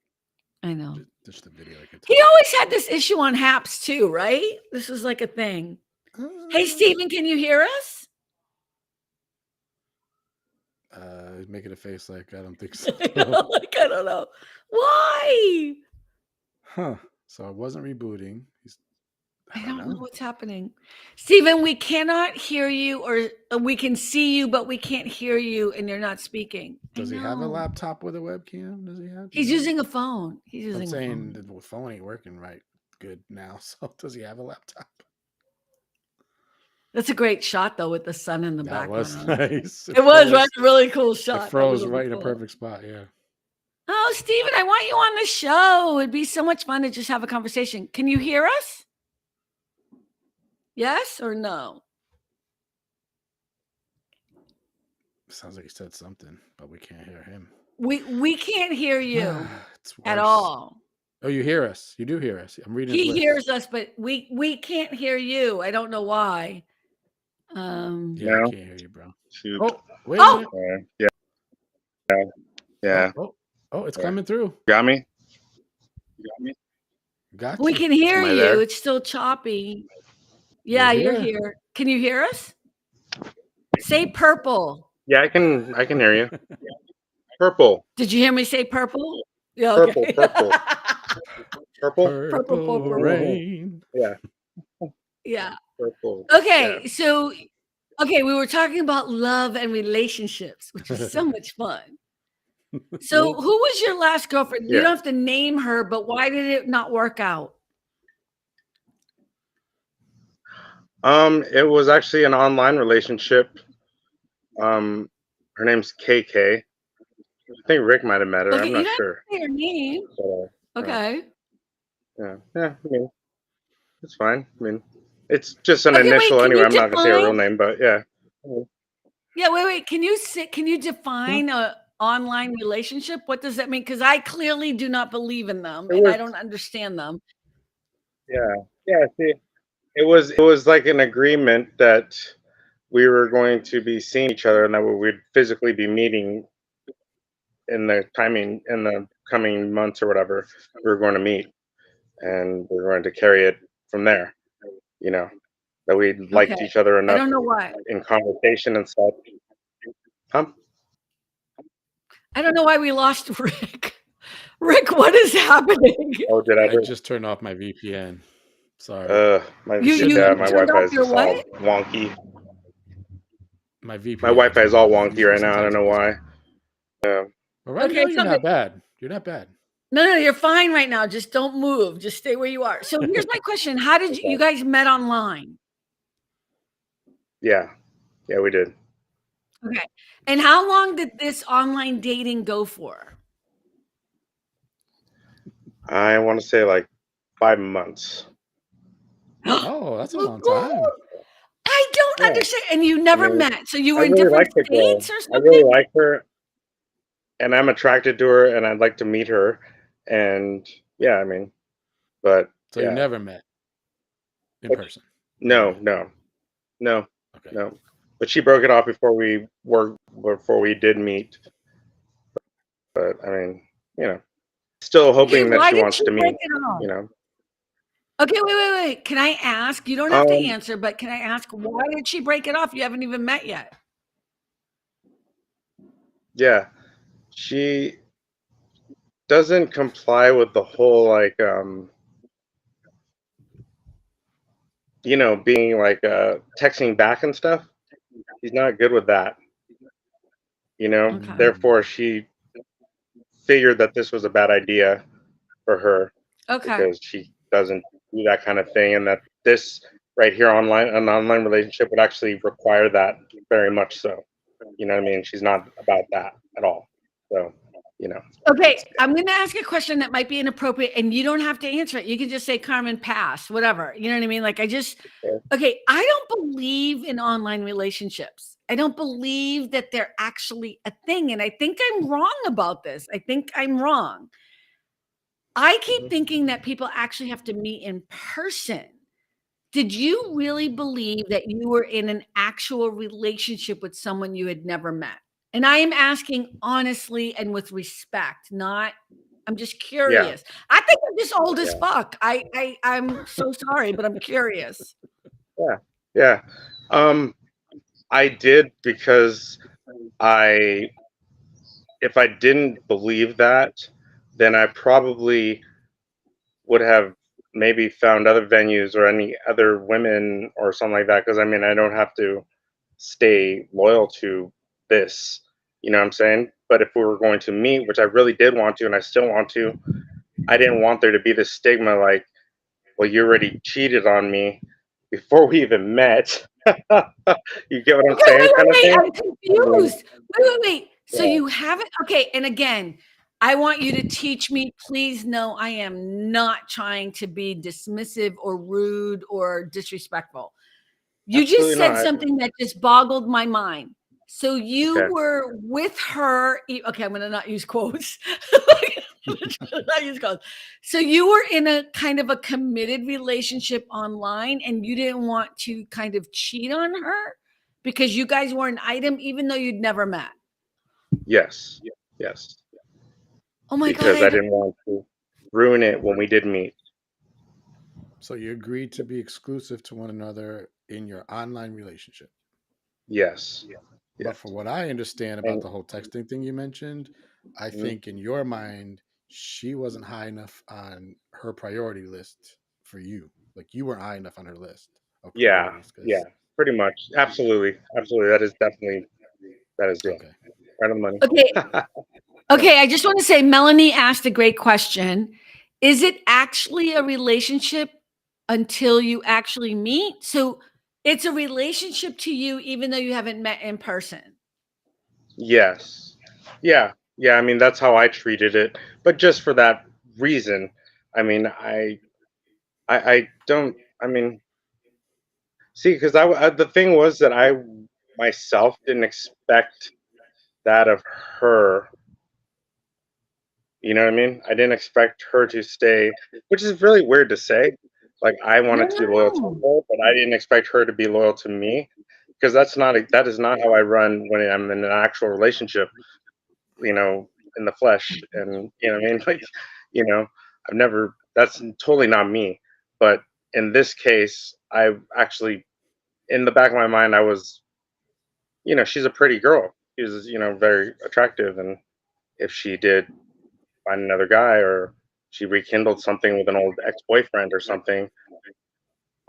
I know. Just the video. He always had this issue on Haps too, right? This was like a thing. Hey, Steven, can you hear us? He's making a face like I don't think so. I don't know. Why? Huh. So I wasn't rebooting. I don't know what's happening. Steven, we cannot hear you, or we can see you, but we can't hear you, and you're not speaking. Does he have a laptop with a webcam? Does he have? He's using a phone. He's using I'm saying a phone. the phone ain't working right good now. So does he have a laptop? That's a great shot, though, with the sun in the That background. was nice. It was, right? A really cool shot. It froze right in a perfect spot, yeah. Oh, Steven, I want you on the show. It'd be so much fun to just have a conversation. Can you hear us? Yes or no? Sounds like he said something, but we can't hear him. We can't hear you It's at worse. all. Oh, you hear us. You do hear us. I'm reading his He list. hears us, but we can't hear you. I don't know why. Yeah, No. I can't hear you, bro. Shoot. Oh, wait a minute. Yeah. Oh, it's coming through. Got me? Got We you. can hear Am I you. there? It's still choppy. Yeah, You're you're here. here. Can you hear us? Say purple. Yeah, I can hear you. Purple. Did you hear me say purple? Yeah, okay. Purple. Purple rain. Yeah. Yeah. Purple. Okay, Yeah. so we were talking about love and relationships, which is so much fun. So who was your last girlfriend? You Yeah. don't have to name her, but why did it not work out? It was actually an online relationship. Her name's KK. I think Rick might have met her. Okay, I'm you not don't sure. have to say her name. But, Okay. yeah. I mean, it's fine. I mean, it's just an Okay, wait, initial can anyway. you I'm not gonna say her real define- name, but yeah. Yeah, wait. Can you define a online relationship? What does that mean? Because I clearly do not believe in them, and I don't understand them. Yeah. See, it was like an agreement that we were going to be seeing each other and that we'd physically be meeting in the coming months or whatever. We were going to meet, and we were going to carry it from there. You know, that we liked Okay. each other I enough don't know why. in conversation and stuff. Huh? I don't know why we lost Rick. Rick, what is happening? Oh, did I just turned off my VPN. Sorry. My You turned Wi-Fi off is your just all what? wonky. My VPN. My Wi-Fi is all wonky Usually right now. I don't know why. But right Okay, now, you're not bad. You're not bad. No, you're fine right now. Just don't move. Just stay where you are. So here's my question: how did you guys met online? Yeah, we did. Okay, and how long did this online dating go for? I want to say like 5 months. Oh, that's a long time. I don't understand. And you never met, so you were in really different like the girl. states or I something? really like her, and I'm attracted to her, and I'd like to meet her. And yeah, I mean, but So you never met in person? No. Okay. No. But she broke it off before we did meet. But I mean, still hoping that she wants to meet. Okay, wait. Can I ask? You don't have to answer, but can I ask why did she break it off? You haven't even met yet. Yeah, she doesn't comply with the whole being like texting back and stuff. She's not good with that. Okay. Therefore she figured that this was a bad idea for her. Okay. Because she doesn't do that kind of thing, and that this right here an online relationship would actually require that very much so. You know what I mean? She's not about that at all. So, Okay, I'm going to ask a question that might be inappropriate, and you don't have to answer it. You can just say, Carmen, pass, whatever. You know what I mean? Like, I don't believe in online relationships. I don't believe that they're actually a thing. And I think I'm wrong about this. I think I'm wrong. I keep thinking that people actually have to meet in person. Did you really believe that you were in an actual relationship with someone you had never met? And I am asking honestly and with respect, I'm just curious. Yeah. I think I'm just old as fuck. I'm so sorry, but I'm curious. Yeah. I did, because if I didn't believe that, then I probably would have maybe found other venues or any other women or something like that. Because I mean, I don't have to stay loyal to this. You know what I'm saying? But if we were going to meet, which I really did want to, and I still want to, I didn't want there to be this stigma like, well, you already cheated on me before we even met. You get what I'm Okay, saying, kind of wait. thing. I'm I mean, confused. Wait. So yeah, you haven't. Okay, and again, I want you to teach me. Please know I am not trying to be dismissive or rude or disrespectful. You just absolutely said not. something that just boggled my mind. So you Okay. were with her. Okay, I'm going to not use quotes. Not use quotes. So you were in a kind of a committed relationship online, and you didn't want to kind of cheat on her because you guys were an item, even though you'd never met. Yes. Yes. Oh my God! Because I didn't want to ruin it when we did meet. So you agreed to be exclusive to one another in your online relationship. Yes. But Yes. from what I understand about And the whole texting thing you mentioned, I mhm, think in your mind, she wasn't high enough on her priority list for you. Like you weren't high enough on her list of yeah, priorities. yeah, Because, pretty much. Absolutely. Absolutely. That is definitely, that is, yeah, okay. right on the money. Okay, Yeah. okay. I just want to say, Melanie asked a great question. Is it actually a relationship until you actually meet? So it's a relationship to you, even though you haven't met in person. Yes. Yeah. Yeah. I mean, that's how I treated it. But just for that reason, I mean, I don't, I mean, see, because the thing was that I myself didn't expect that of her. You know what I mean? I didn't expect her to stay, which is really weird to say. Like I No, wanted to be loyal to no. her, but I didn't expect her to be loyal to me because that is not how I run when I'm in an actual relationship. You know, in the flesh, and you know what I mean. Like, you know, I've never. That's totally not me. But in this case, I actually, in the back of my mind, I was, you know, she's a pretty girl. She was, you know, very attractive, and if she did find another guy or she rekindled something with an old ex-boyfriend or something,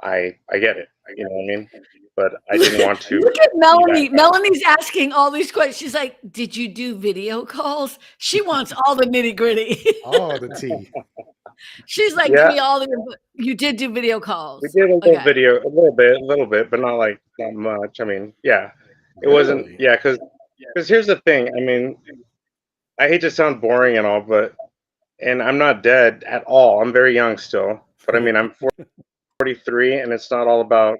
I get it. You know what I mean? But I didn't want to Look at be that Melanie. guy. Melanie's asking all these questions. She's like, "Did you do video calls?" She wants all the nitty gritty. Oh, the tea. She's like, "Give Yeah, me all the." You did do video we calls. did a little Okay. video, a little bit, but not like not much. I mean, yeah, it wasn't. Really? Yeah, because here's the thing. I mean, I hate to sound boring and all, but and I'm not dead at all. I'm very young still, but I mean, I'm 43, and it's not all about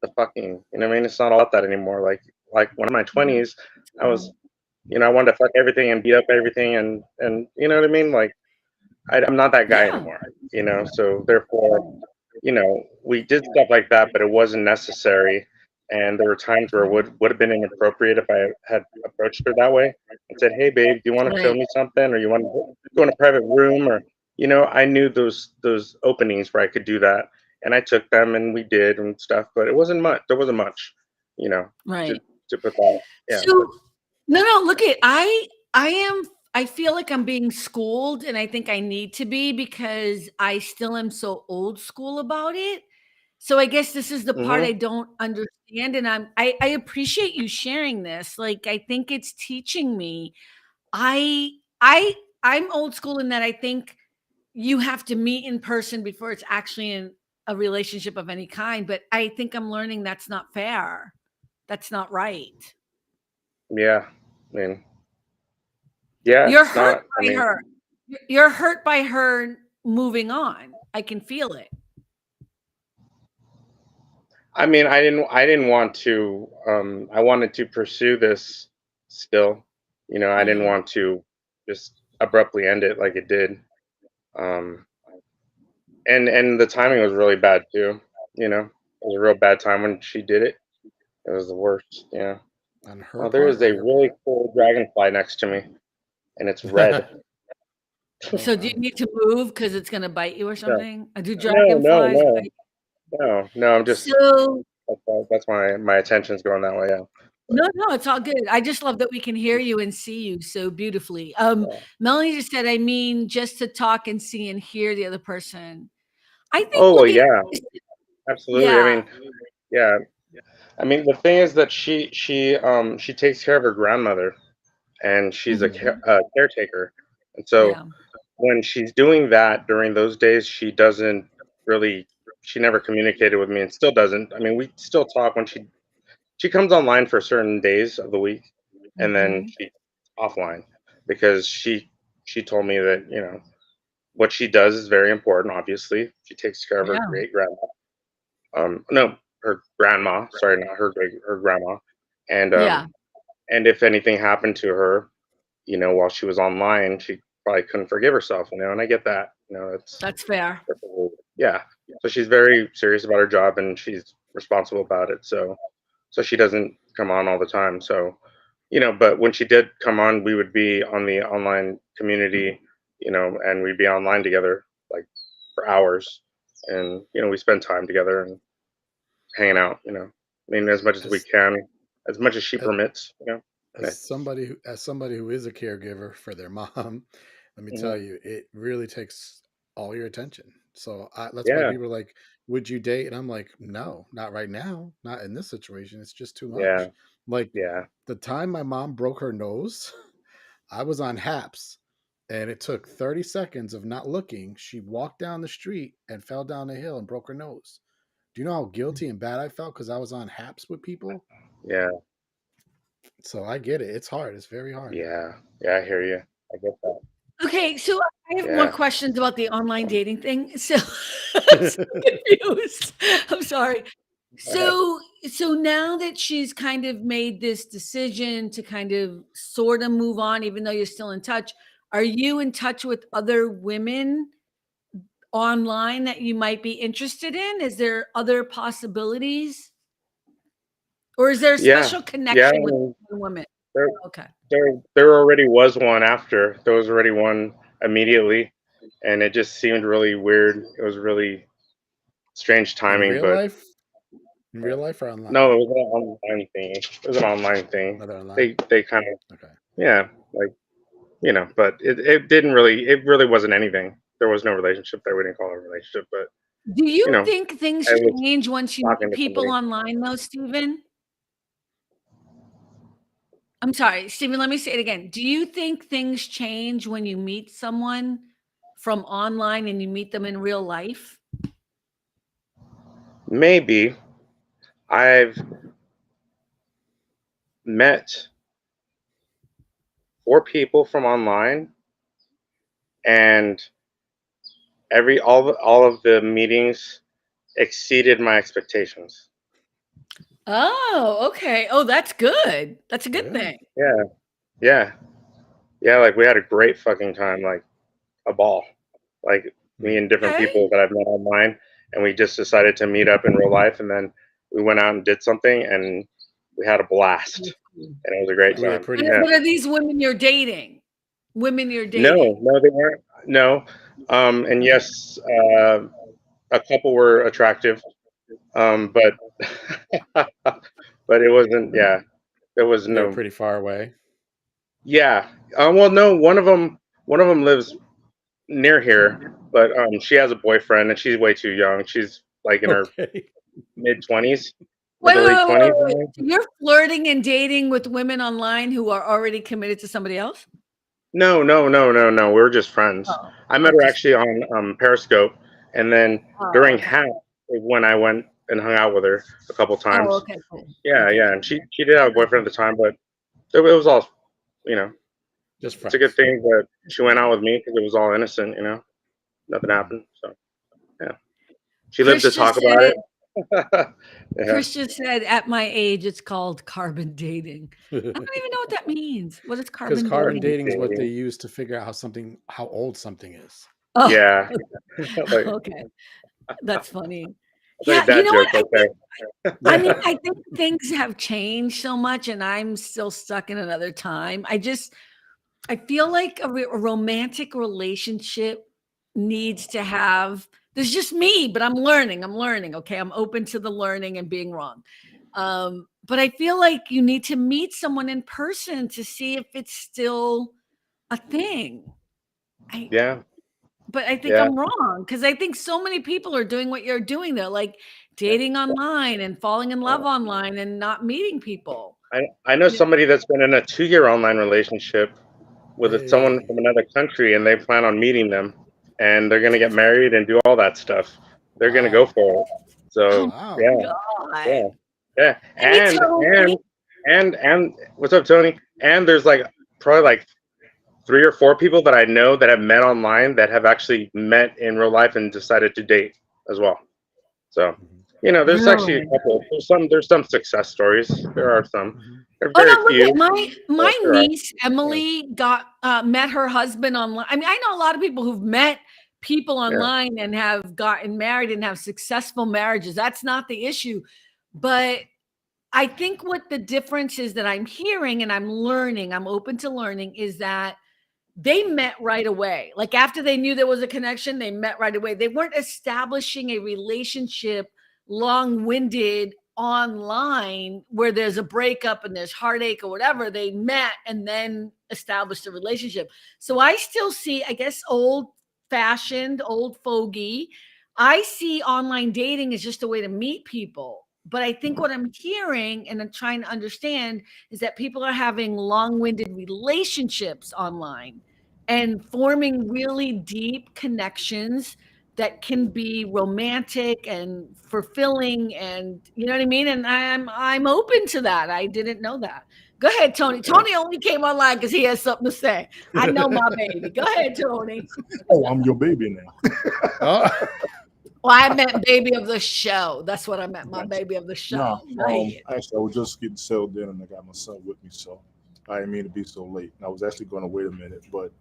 the fucking. You know what I mean? It's not all about that anymore. Like when in my Yeah. 20s, I was, you know, I wanted to fuck everything and beat up everything, and you know what I mean? Like I'm not that guy Yeah. anymore. You know, so therefore, you know, we did stuff like that, but it wasn't necessary. And there were times where it would have been inappropriate if I had approached her that way and said, "Hey, babe, do you want to film Right. me something, or you want to go in a private room?" Or you know, I knew those openings where I could do that, and I took them and we did and stuff. But it wasn't much. There wasn't much, you know, to Right. to put that. Yeah, So no, look at I am I feel like I'm being schooled, and I think I need to be because I still am so old school about it. So I guess this is the part I hmm don't understand, and I appreciate you sharing this. Like I think it's teaching me. I I I'm old school in that I think you have to meet in person before it's actually in a relationship of any kind, but I think I'm learning that's not fair. That's not right. yeah. I mean, yeah, You're it's hurt not. I by mean, her. You're hurt by her moving on. I can feel it. I didn't want to. I wanted to pursue this still. You know, I didn't Yeah. want to just abruptly end it like it did. Um, and the timing was really bad too. You know, it was a real bad time when she did it. It was the worst. Yeah. On her Oh, there part is or a your really part? cool dragonfly next to me, and it's red. Oh, So do you wow. need to move because it's gonna bite you or No, something? Do no, no, dragonflies no, bite? no. I'm just So that's why my attention's going that way. Yeah. But no, it's all good. I just love that we can hear you and see you so beautifully. yeah. Melanie just said, I mean, just to talk and see and hear the other person. I think Oh, well, looking yeah, absolutely. I yeah, mean, yeah. I mean, the thing is that she takes care of her grandmother, and she's mhm, a caretaker. And so yeah, when she's doing that during those days, she doesn't really, she never communicated with me and still doesn't. I mean, we still talk when she comes online for certain days of the week, and then mhm, she's offline because she told me that, what she does is very important. Obviously, she takes care of her yeah, great grandma. No, her grandma. Sorry, not her grandma. And yeah, and if anything happened to her, while she was online, she probably couldn't forgive herself. And I get that. that's fair. Yeah. So she's very serious about her job, and she's responsible about it. So she doesn't come on all the time. So, but when she did come on, we would be on the online community, and we'd be online together like for hours, and we spend time together and hanging out. I mean, as much as we As can, as much as she as, permits. as Yeah. somebody who is a caregiver for their mom, let me Mhm. tell you, it really takes all your attention. So that's why Yeah. people are like, "Would you date?" And I'm like, "No, not right now, not in this situation. It's just too Yeah. much." Like Yeah. the time my mom broke her nose, I was on Haps, and it took 30 seconds of not looking. She walked down the street and fell down the hill and broke her nose. Do you know how guilty and bad I felt because I was on Haps with people? Yeah. So I get it. It's hard. It's very hard. Yeah. Yeah. I hear you. I get that. Okay, so I have more Yeah. questions about the online dating thing. So I'm so confused. I'm sorry. So so now that she's kind of made this decision to kind of sort of move on, even though you're still in touch, are you in touch with other women online that you might be interested in? Is there other possibilities? Or is there a Yeah. special Yeah. I connection with mean, one woman? there, Okay. there already was one after. There was already one immediately, and it just seemed really weird. It was really strange In timing, real but life? In real life or online? no, it was an online thing. It was an online thing. Another online? They kind of, Okay. yeah, like, but it really wasn't anything. There was no relationship there. We didn't call it a relationship, but Do you you know, think things I was change once you talking meet to people somebody. online though, Steven? I'm sorry, Steven, let me say it again. Do you think things change when you meet someone from online and you meet them in real life? Maybe I've met 4 people from online, and all of the meetings exceeded my expectations. Oh, okay. Oh, that's good. That's a good Good. thing. Yeah, yeah, yeah. Like we had a great fucking time, like a ball. Like me Hmm. and different Okay. people that I've met online, and we just decided to meet up in real life, and then we went out and did something, and we had a blast, That's cool. and it was a great Were they time. pretty? Yeah. But are these women you're dating? Women you're No, dating? no, they weren't. No, and yes, a couple were attractive, but but it wasn't. Yeah, there was They were no. pretty far away. Yeah. Well, no. One of them lives near here, but she has a boyfriend, and she's way too young. She's like in her Okay. mid 20s, mid Wait, to wait, late wait, wait, 20s. wait. So you're flirting and dating with women online who are already committed to somebody else? No, no, no, no, no. We were just friends. Oh, I met oh, her just actually on Periscope, and then oh, during okay. half is when I went and hung out with her a couple Oh, times. okay, cool. Yeah, Okay, yeah, cool. and she did have a boyfriend at the time, but it was all, you know, Just it's a good friends. thing that she went out with me because it was all innocent, nothing Hmm. happened. So yeah, she lived to Chris talk just about said it. Yeah, Chris just said, "At my age, it's called carbon dating." I don't even know what that means. What is Because carbon carbon dating? carbon dating is what they dating. use to figure out how old something is. Oh, Yeah, like okay. That's funny. it's like a Yeah, you dad know what? joke right there. Yeah. I think things have changed so much, and I'm still stuck in another time. I feel like a romantic relationship needs to have this is just me, but I'm learning, okay? I'm open to the learning and being wrong. But I feel like you need to meet someone in person to see if it's still a thing. I Yeah, but I think I'm wrong because I think so many people are doing what you're doing there, like dating online and falling in love online and not meeting people. I know You know? somebody that's been in a 2-year online relationship with someone from another country, and they plan on meeting them, and they're gonna get married and do all that stuff. They're gonna go Wow. for it. So Wow. yeah, God. yeah, yeah. Hey, Tony. And what's up, Tony? And there's like probably like 3 or 4 people that I know that have met online that have actually met in real life and decided to date as well. So, there's actually a Really? couple. There's some success stories. There are some. They're Oh very no, look few, at my but there are. niece Emily got met her husband online. I mean, I know a lot of people who've met people Yeah. online and have gotten married and have successful marriages. That's not the issue. But I think what the difference is that I'm hearing and I'm learning, I'm open to learning, is that they met right away. Like after they knew there was a connection, they met right away. They weren't establishing a relationship long-winded online where there's a breakup and there's heartache or whatever. They met and then established a relationship. So I still see, I guess, old-fashioned, old fogey. I see online dating as just a way to meet people. But I think what I'm hearing and I'm trying to understand is that people are having long-winded relationships online and forming really deep connections that can be romantic and fulfilling, and you know what I mean? And I'm open to that. I didn't know that. Go ahead, Tony. Tony only came online because he has something to say. I know my baby. Go ahead, Tony. Oh, I'm your baby now. Oh. Well, I meant baby of the show. That's what I meant. My Gotcha. baby of the show. Nah, Go ahead. actually, I was just getting settled in, and I got my son with me, so I didn't mean to be so late. And I was actually going to wait a minute, but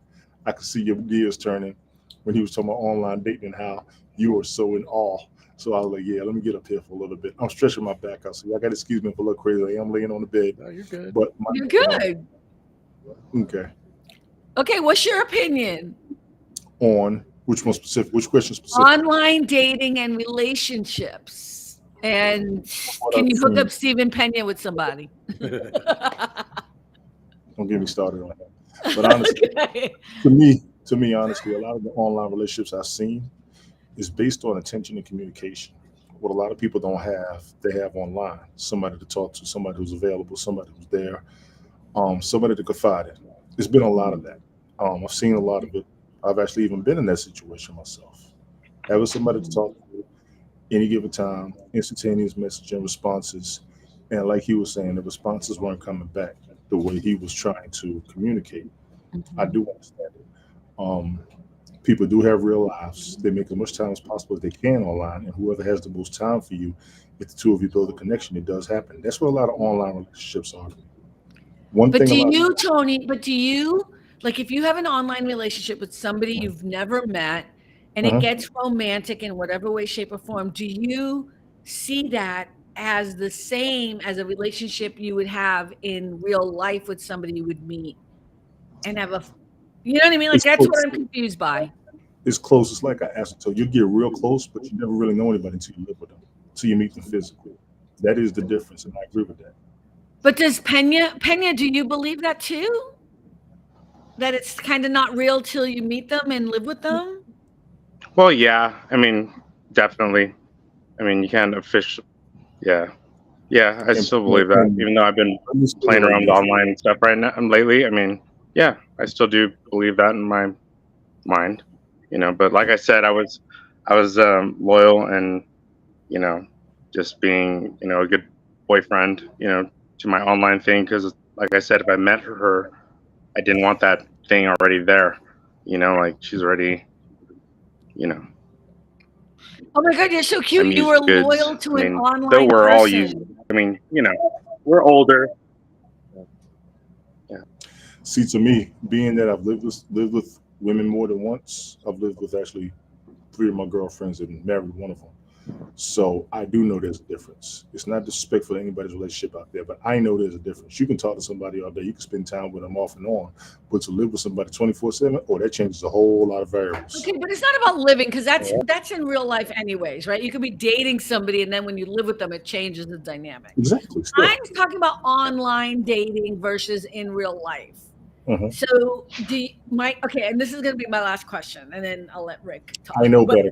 I could see your gears turning when he was talking about online dating and how you were so in awe. So I was like, yeah, let me get up here for a little bit. I'm stretching my back out, so y'all got to excuse me if I look crazy. I am laying on the bed, No, you're good. but You're good. okay. Okay, what's your opinion? On which one specific? Which question specific? Online dating and relationships. And can you hook up Steven Pena with somebody? Don't get me started on that. But honestly, Okay. to me, honestly, a lot of the online relationships I've seen is based on attention and communication. What a lot of people don't have, they have online. Somebody to talk to, somebody who's available, somebody who's there, somebody to confide in. There's been a lot of that. I've seen a lot of it. I've actually even been in that situation myself. Having somebody to talk to any given time, instantaneous message and responses. And like he was saying, the responses weren't coming back the way he was trying to communicate. I do understand it. People do have real lives. They make as much time as possible as they can online, and whoever has the most time for you, if the two of you build a connection, it does happen. That's what a lot of online relationships are. But do you, Tony, like if you have an online relationship with somebody you've never met and it gets romantic in whatever way, shape, or form, do you see that as the same as a relationship you would have in real life with somebody you would meet and have you know what I mean? Like that's what I'm confused by. It's close. It's like I asked you, you get real close, but you never really know anybody until you live with them, until you meet them physically. That is the difference, and I agree with that. But does Pena, do you believe that too? That it's kind of not real till you meet them and live with them? Well, yeah. I mean, definitely. I mean, you can't officially. Yeah. Yeah, I still believe that, even though I've been playing around with online and stuff right now lately. I mean, yeah, I still do believe that in my mind, But like I said, I was loyal and just being a good boyfriend, to my online thing, because like I said, if I met her, I didn't want that thing already there, like she's already, Oh my God, you're so cute. You were loyal to an online though we're all person. using. I mean, we're older. Yeah. See, to me, being that I've lived with women more than once, I've lived with actually 3 of my girlfriends and married one of them. So I do know there's a difference. It's not disrespectful to anybody's relationship out there, but I know there's a difference. You can talk to somebody all day, you can spend time with them off and on, but to live with somebody 24/7, that changes a whole lot of variables. Okay, but it's not about living, because that's in real life anyways, right? You could be dating somebody and then when you live with them, it changes the dynamic. Exactly. I'm talking about online dating versus in real life. So okay, and this is going to be my last question, and then I'll let Rick talk. I know better.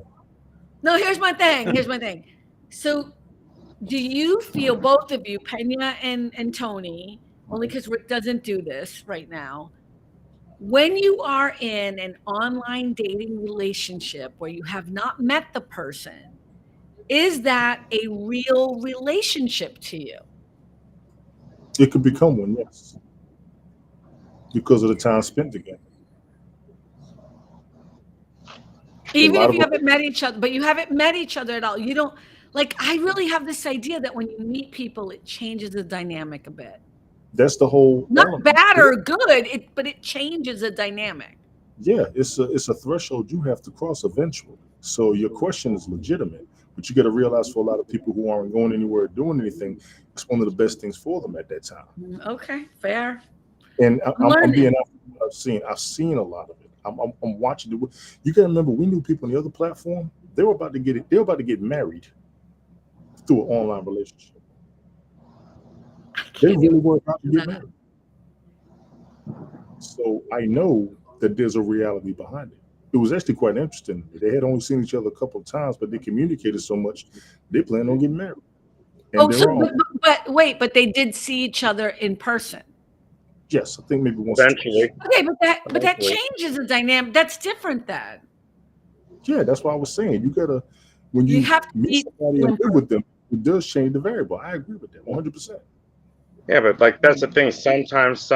No, here's my thing. So do you feel, both of you, Pena and Tony, only because Rick doesn't do this right now, when you are in an online dating relationship where you have not met the person, is that a real relationship to you? It could become one, yes, because of the time spent together. Even if you haven't met each other, but you haven't met each other at all. You don't, like, I really have this idea that when you meet people, it changes the dynamic a bit. That's the whole Not element. bad or good, but it changes the dynamic. Yeah, it's a threshold you have to cross eventually. So your question is legitimate, but you got to realize, for a lot of people who aren't going anywhere or doing anything, it's one of the best things for them at that time. Okay, fair. And I'm being honest, I've seen a lot of it. I'm watching it. You got to remember, we knew people on the other platform. They were about to get married through an online relationship. They really were about to get married. So I know that there's a reality behind it. It was actually quite interesting. They had only seen each other a couple of times, but they communicated so much, they planned on getting married. And but they did see each other in person. Yes, I think maybe once. Eventually. Okay, but that changes the dynamic. That's different then. Yeah, that's what I was saying. You gotta, when you have to meet somebody and live with them, it does change the variable. I agree with that 100%. Yeah, but like that's the thing. Sometimes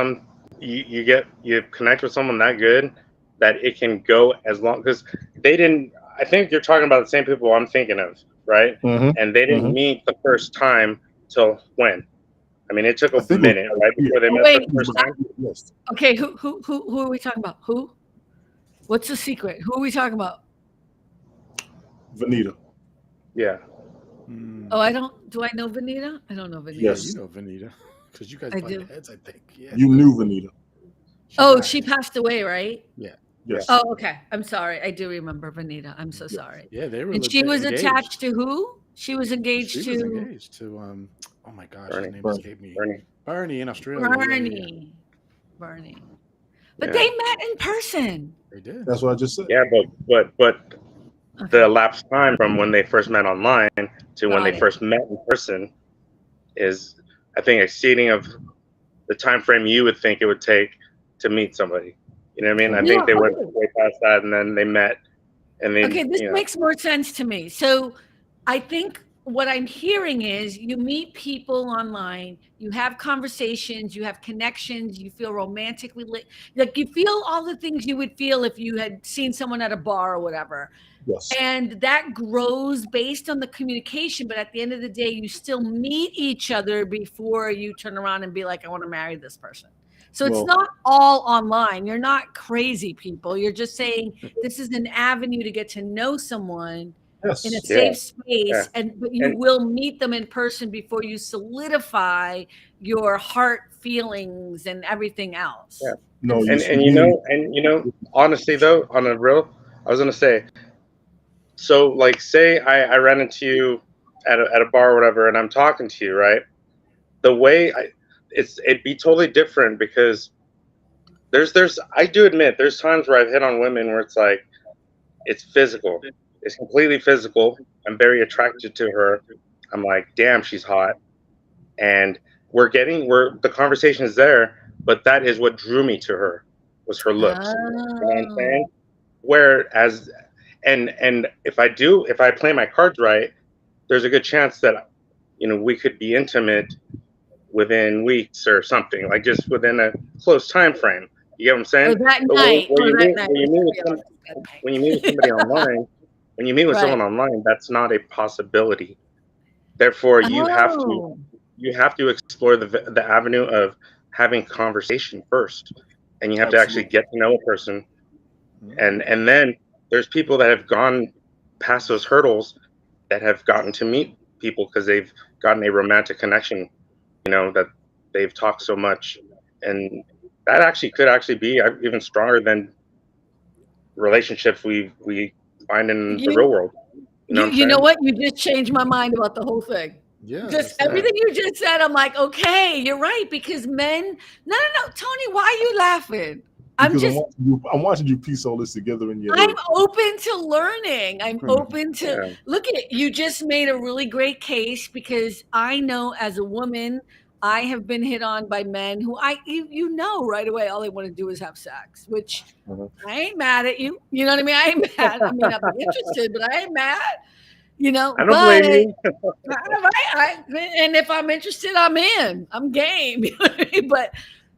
you connect with someone that good that it can go as long, because they didn't. I think you're talking about the same people I'm thinking of, right? And they didn't meet the first time till when? I mean, it took a minute, right, before they met the first time. Okay, who are we talking about? Who? What's the secret? Who are we talking about? Vanita. Yeah. Oh, do I know Vanita? I don't know Vanita. Yes, you know Vanita, because you guys butt heads, I think. Yeah. You knew Vanita. She passed away, right? Yeah. Yes. Oh, okay. I'm sorry. I do remember Vanita. I'm so sorry. Yeah, they were. And she was attached to who? She was engaged to. She was engaged to. Oh my gosh, his name escaped me. Bernie in Australia. Bernie. But they met in person. They did. That's what I just said. Yeah, but the elapsed time from when they first met online to when they first met in person is, I think, exceeding of the time frame you would think it would take to meet somebody. You know what I mean? I think they went way past that, and then they met. And then, okay, this makes more sense to me. So I think what I'm hearing is you meet people online, you have conversations, you have connections, you feel romantically like you feel all the things you would feel if you had seen someone at a bar or whatever. Yes. And that grows based on the communication, but at the end of the day, you still meet each other before you turn around and be like, I want to marry this person. So it's not all online. You're not crazy people. You're just saying this is an avenue to get to know someone in a safe space, but you will meet them in person before you solidify your heart feelings and everything else. Yeah. No, and honestly though, on a real, I was gonna say, so like say I ran into you at a bar or whatever, and I'm talking to you, right? The way it'd be totally different, because I do admit there's times where I've hit on women where it's like it's physical. It's completely physical. I'm very attracted to her. I'm like, damn, she's hot. And the conversation is there, but that is what drew me to her, was her looks. You know what I'm saying? Whereas, and if I play my cards right, there's a good chance that, we could be intimate within weeks or something, like just within a close time frame. You get what I'm saying? Or that night. When you meet with somebody online, when you meet with someone online, that's not a possibility. Therefore, you have to explore the avenue of having conversation first, and you have to actually get to know a person, and then there's people that have gone past those hurdles that have gotten to meet people because they've gotten a romantic connection, that they've talked so much, and that could be even stronger than relationships we find in the real world. You know what? You just changed my mind about the whole thing. Yeah, Just that's it. everything you just said, I'm like, okay, you're right. Because men, no, Tony, why are you laughing? Because I'm watching you piece all this together in your I'm head. open to learning. I'm open to Yeah. look at you. Just made a really great case because I know as a woman, I have been hit on by men who you know right away all they want to do is have sex, which I ain't mad at you. You know what I mean? I ain't mad. I mean, I'd be interested, but I ain't mad. You know, I don't but blame you. and if I'm interested, I'm in. I'm game. You know what I mean?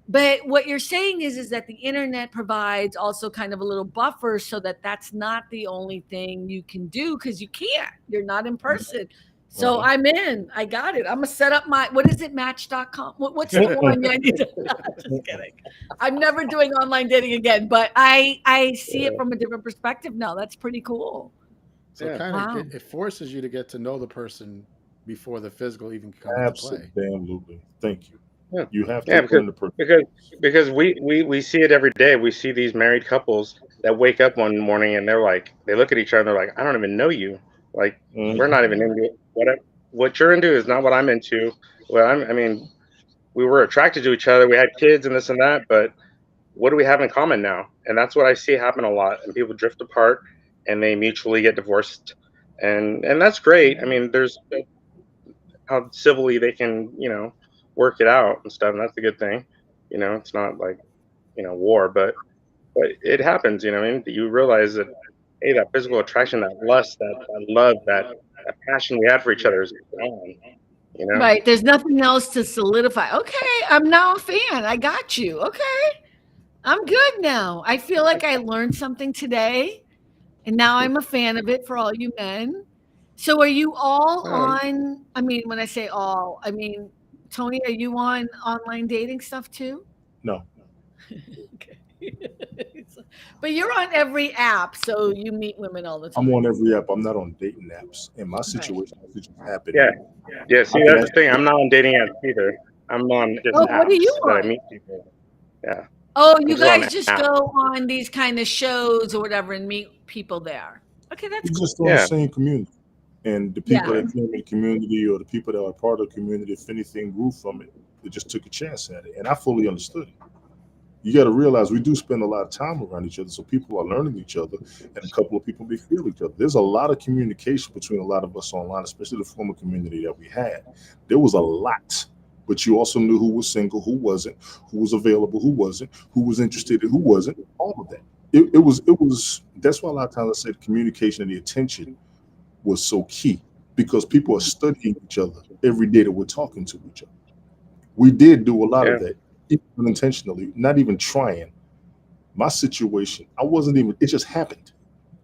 But what you're saying is that the internet provides also kind of a little buffer so that that's not the only thing you can do because you can't. You're not in person. So I'm in. I got it. I'm gonna set up my what is it, match.com? What's the one I need to just kidding. I'm never doing online dating again, but I see it from a different perspective now. That's pretty cool. So Yeah. kind of Wow. it forces you to get to know the person before the physical even comes into play. Absolutely. Thank you. Yeah. You have to Yeah, learn the person. because we see it every day. We see these married couples that wake up one morning and they're like, they look at each other and they're like, I don't even know you. Like, we're not even into it. What you're into is not what I'm into. I mean, we were attracted to each other. We had kids and this and that, but what do we have in common now? And that's what I see happen a lot. And people drift apart and they mutually get divorced. And that's great. I mean, there's how civilly they can, work it out and stuff. And that's a good thing. It's not like, war, but it happens, I mean, you realize that, hey, that physical attraction, that lust, that love, that passion we had for each other is gone, Right. There's nothing else to solidify. Okay. I'm now a fan. I got you. Okay. I'm good now. I feel like I learned something today, and now I'm a fan of it for all you men. So are you all on? I mean, when I say all, I mean, Tony, are you on online dating stuff too? No. Okay. But you're on every app, so you meet women all the time. I'm on every app. I'm not on dating apps. And my situation just happened. Yeah. See, that's the thing. I'm not on dating apps either. I'm on different what are apps you that I on? meet people. Yeah. Oh, you just on guys just app. go on these kind of shows or whatever and meet people there. Okay, that's We're cool. just on the same community. And the people Yeah. that came in the community or the people that are part of the community, if anything grew from it, they just took a chance at it. And I fully understood it. You got to realize we do spend a lot of time around each other, so people are learning each other, and a couple of people may feel each other. There's a lot of communication between a lot of us online, especially the former community that we had. There was a lot, but you also knew who was single, who wasn't, who was available, who wasn't, who was interested, and who wasn't. All of that. It was. That's why a lot of times I said communication and the attention was so key because people are studying each other every day that we're talking to each other. We did do a lot of that. Unintentionally, not even trying. My situation, I wasn't even, it just happened.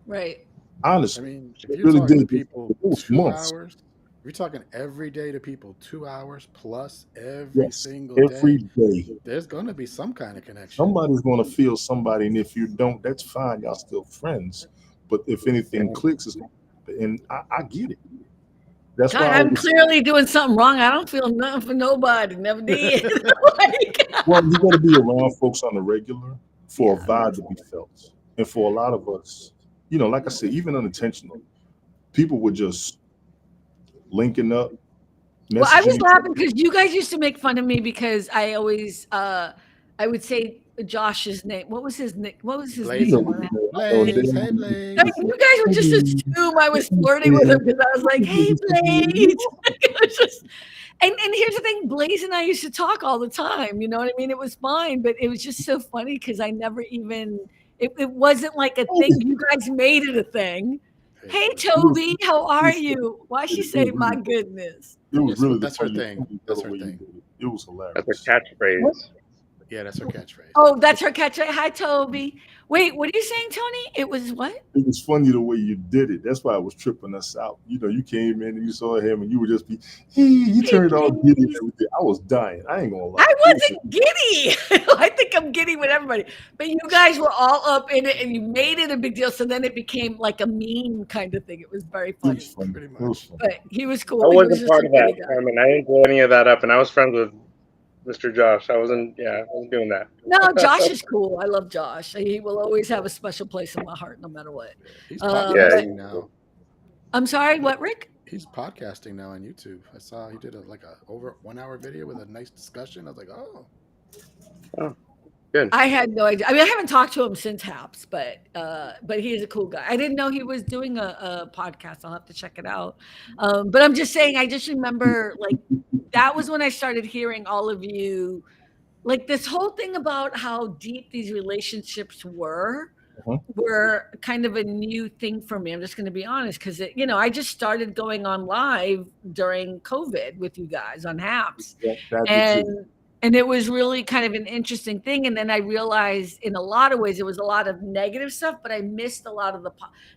Right. Honestly. I mean, if it you're really talking did. to people It was 2 months. hours, if you're talking every day to people 2 hours plus every Yes, single every day. there's going to be some kind of connection. Somebody's going to feel somebody, and if you don't, that's fine. Y'all still friends. But if anything clicks, it's going to happen. And I get it. That's God, why I'm clearly doing something wrong. I don't feel nothing for nobody. Never did. well, you got to be around folks on the regular for a vibe to be felt. And for a lot of us, like I said, even unintentionally, people were just linking up. Well, I was laughing because you guys used to make fun of me because I always, I would say Josh's name. What was his name? What was his Blaze. name? Blaze. Hey, Blaze. Like, you guys would just assume I was flirting with him because I was like, hey, Blaze. It was just, and here's the thing, Blaze and I used to talk all the time. You know what I mean? It was fine, but it was just so funny because I never even, it wasn't like a thing. You guys made it a thing. Hey, Toby, how are you? Why she say, my goodness? It was really that's her thing. That's her thing. It was hilarious. That's a catchphrase. Yeah, that's her catchphrase. Oh, that's her catchphrase. Hi, Toby. Wait, what are you saying, Tony? It was what? It was funny the way you did it. That's why it was tripping us out. You came in and you saw him and you would just be, you turned all giddy and everything. I was dying. I ain't gonna lie. I wasn't giddy. I think I'm giddy with everybody. But you guys were all up in it and you made it a big deal. So then it became like a meme kind of thing. It was very funny. It was funny. Pretty much. It was funny. But he was cool. I He wasn't was just part a of that. giddy guy. I mean, I didn't blow any of that up, and I was friends with Mr. Josh. I wasn't doing that. No, Josh is cool. I love Josh. He will always have a special place in my heart, no matter what. He's Um, popular Yeah, now. I'm sorry, what, Rick? He's podcasting now on YouTube. I saw he did like a over 1 hour video with a nice discussion. I was like, oh, Oh, good. I had no idea. I mean, I haven't talked to him since HAPS, but he is a cool guy. I didn't know he was doing a podcast. I'll have to check it out. But I'm just saying, I just remember like that was when I started hearing all of you, like this whole thing about how deep these relationships were kind of a new thing for me. I'm just going to be honest because I just started going on live during COVID with you guys on HAPS, That and too. and it was really kind of an interesting thing. And then I realized in a lot of ways it was a lot of negative stuff, but I missed a lot of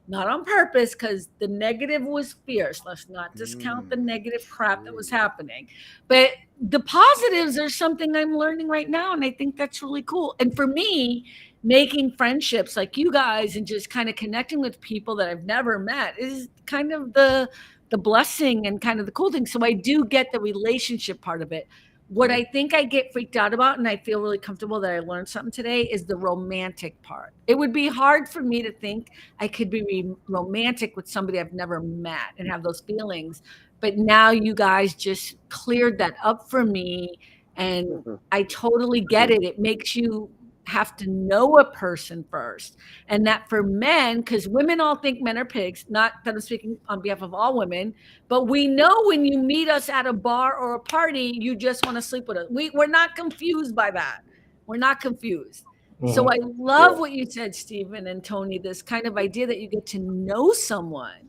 not on purpose because the negative was fierce. Let's not discount the negative crap that was true. happening, but the positives are something I'm learning right now, and I think that's really cool. And for me, making friendships like you guys and just kind of connecting with people that I've never met is kind of the blessing and kind of the cool thing. So I do get the relationship part of it. What I think I get freaked out about, and I feel really comfortable that I learned something today, is the romantic part. It would be hard for me to think I could be romantic with somebody I've never met and have those feelings. But now you guys just cleared that up for me, and Mhm. I totally get it. It makes you have to know a person first. And that for men, because women all think men are pigs, not that I'm speaking on behalf of all women, but we know when you meet us at a bar or a party, you just want to sleep with us. We're not confused by that. We're not confused. So I love what you said, Stephen and Tony, this kind of idea that you get to know someone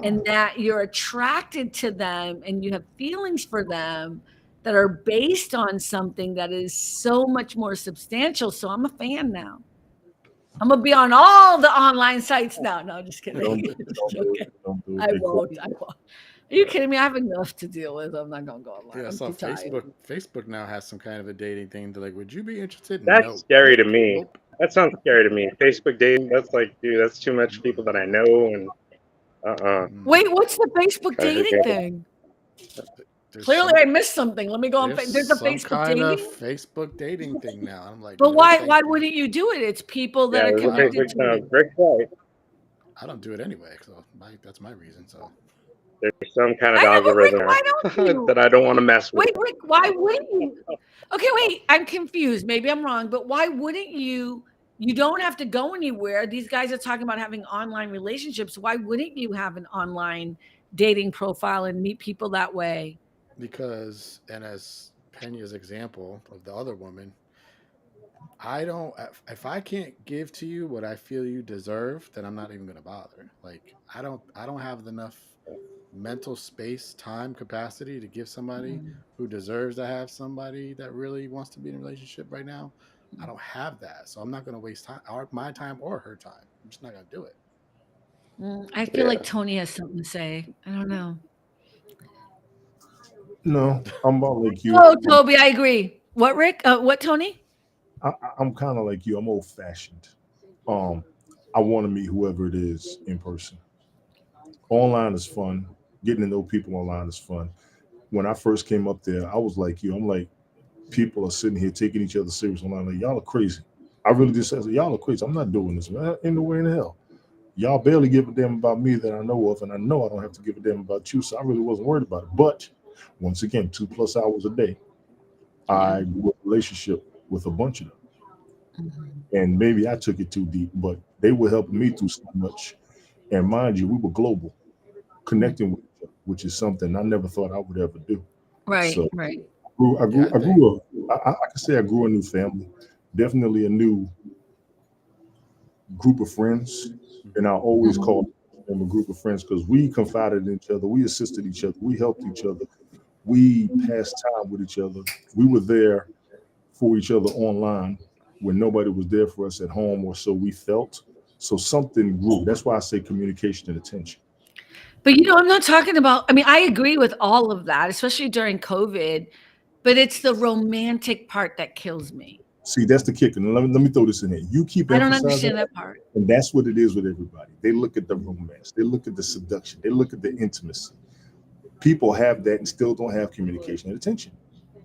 and that you're attracted to them and you have feelings for them that are based on something that is so much more substantial. So I'm a fan now. I'm gonna be on all the online sites now. No, just kidding. Don't Just do joking. it. Don't do it. I They call won't. I won't. Are you kidding me? I have enough to deal with. I'm not gonna go online. Yeah, I I'm saw too tired. Facebook now has some kind of a dating thing. They're like, would you be interested? That's No. scary to me. Nope. That sounds scary to me. Facebook dating, that's like, dude, that's too much people that I know, and Wait, what's the Facebook try to hook dating you up. thing? There's Clearly, some I missed something. Let me go on. there's There's a some Facebook kind of dating, Facebook dating thing now. I'm like, but no, why? thank Why you. wouldn't you do it? It's people that Yeah, are there's a Well, I don't. connected Facebook to you. Rick's right. I don't do it anyway. So that's my reason. So There's some kind of I know, but Rick, algorithm why don't there you? that I don't want to mess with. Wait, Rick, why wouldn't you? Okay, wait, I'm confused. Maybe I'm wrong, but why wouldn't you? You don't have to go anywhere. These guys are talking about having online relationships. Why wouldn't you have an online dating profile and meet people that way? because, and as Pena's example of the other woman, I don't. If I can't give to you what I feel you deserve, then I'm not even gonna bother. Like I don't have enough mental space, time, capacity to give somebody who deserves to have somebody that really wants to be in a relationship right now. I don't have that, so I'm not gonna waste time, or my time, or her time. I'm just not gonna do it. I feel like Tony has something to say. I don't know. No, I'm about like you. Oh, Toby, I agree. What, Rick? What, Tony? I'm kind of like you. I'm old fashioned. Um, I want to meet whoever it is in person. Online is fun. Getting to know people online is fun. When I first came up there, I was like you. I'm like, people are sitting here taking each other serious online. Like, y'all are crazy. I really just said, y'all are crazy. I'm not doing this, man. Ain't no way in hell. Y'all barely give a damn about me that I know of, and I know I don't have to give a damn about you. So I really wasn't worried about it. But once again, 2+ hours a day, I grew a relationship with a bunch of them. And maybe I took it too deep, but they were helping me through so much. And mind you, we were global, connecting with each other, which is something I never thought I would ever do. Right, So right. Yeah, I think. I can say I grew a new family, definitely a new group of friends. And I always call them a group of friends because we confided in each other, we assisted each other, we helped each other, we passed time with each other. We were there for each other online when nobody was there for us at home, or so we felt. So something grew. That's why I say communication and attention. But I'm not talking about, I mean, I agree with all of that, especially during COVID, but it's the romantic part that kills me. See, that's the kicker. And let me throw this in here. You keep I don't emphasizing understand that, that part. and that's what it is with everybody. They look at the romance, they look at the seduction, they look at the intimacy. People have that and still don't have communication and attention.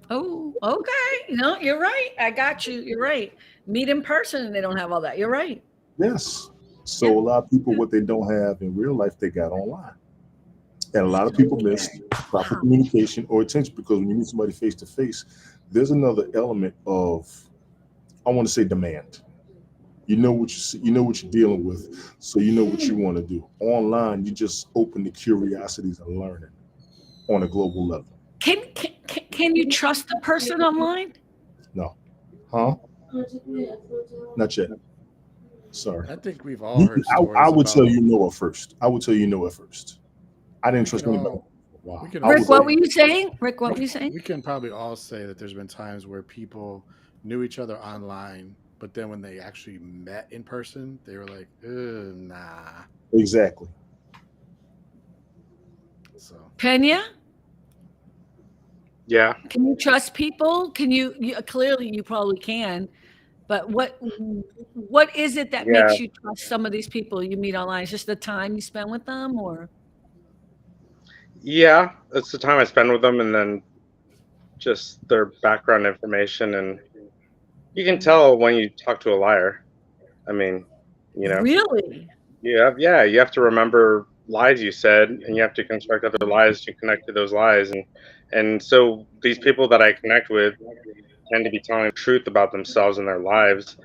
Oh, okay. No, you're right. I got you. You're right. Meet in person and they don't have all that. You're right. Yes. Yeah. So a lot of people, what they don't have in real life, they got online. And a lot of people miss proper communication or attention, because when you meet somebody face to face, there's another element of, I want to say, demand. You know what you see, you know what you're dealing with, so you know what you want to do. Online, you just open the curiosities and learning on a global level. Can you trust the person online? No, huh? Not yet. Sorry. I think we've all heard I stories would about. tell you no at first. I would tell you no at first. I didn't We trust can anybody. all. Wow. We can I all Rick, what were say. you saying? Rick, what were you saying? We can probably all say that there's been times where people knew each other online, but then when they actually met in person, they were like, nah. Exactly. So Pena, Yeah. can you trust people? Can you clearly you probably can, but what is it that Yeah. makes you trust some of these people you meet online? Is just the time you spend with them, or Yeah. It's the time I spend with them, and then just their background information. And you can tell when you talk to a liar. I mean, you know, really? you have to remember lies you said, and you have to construct other lies to connect to those lies. And so these people that I connect with tend to be telling the truth about themselves and their lives,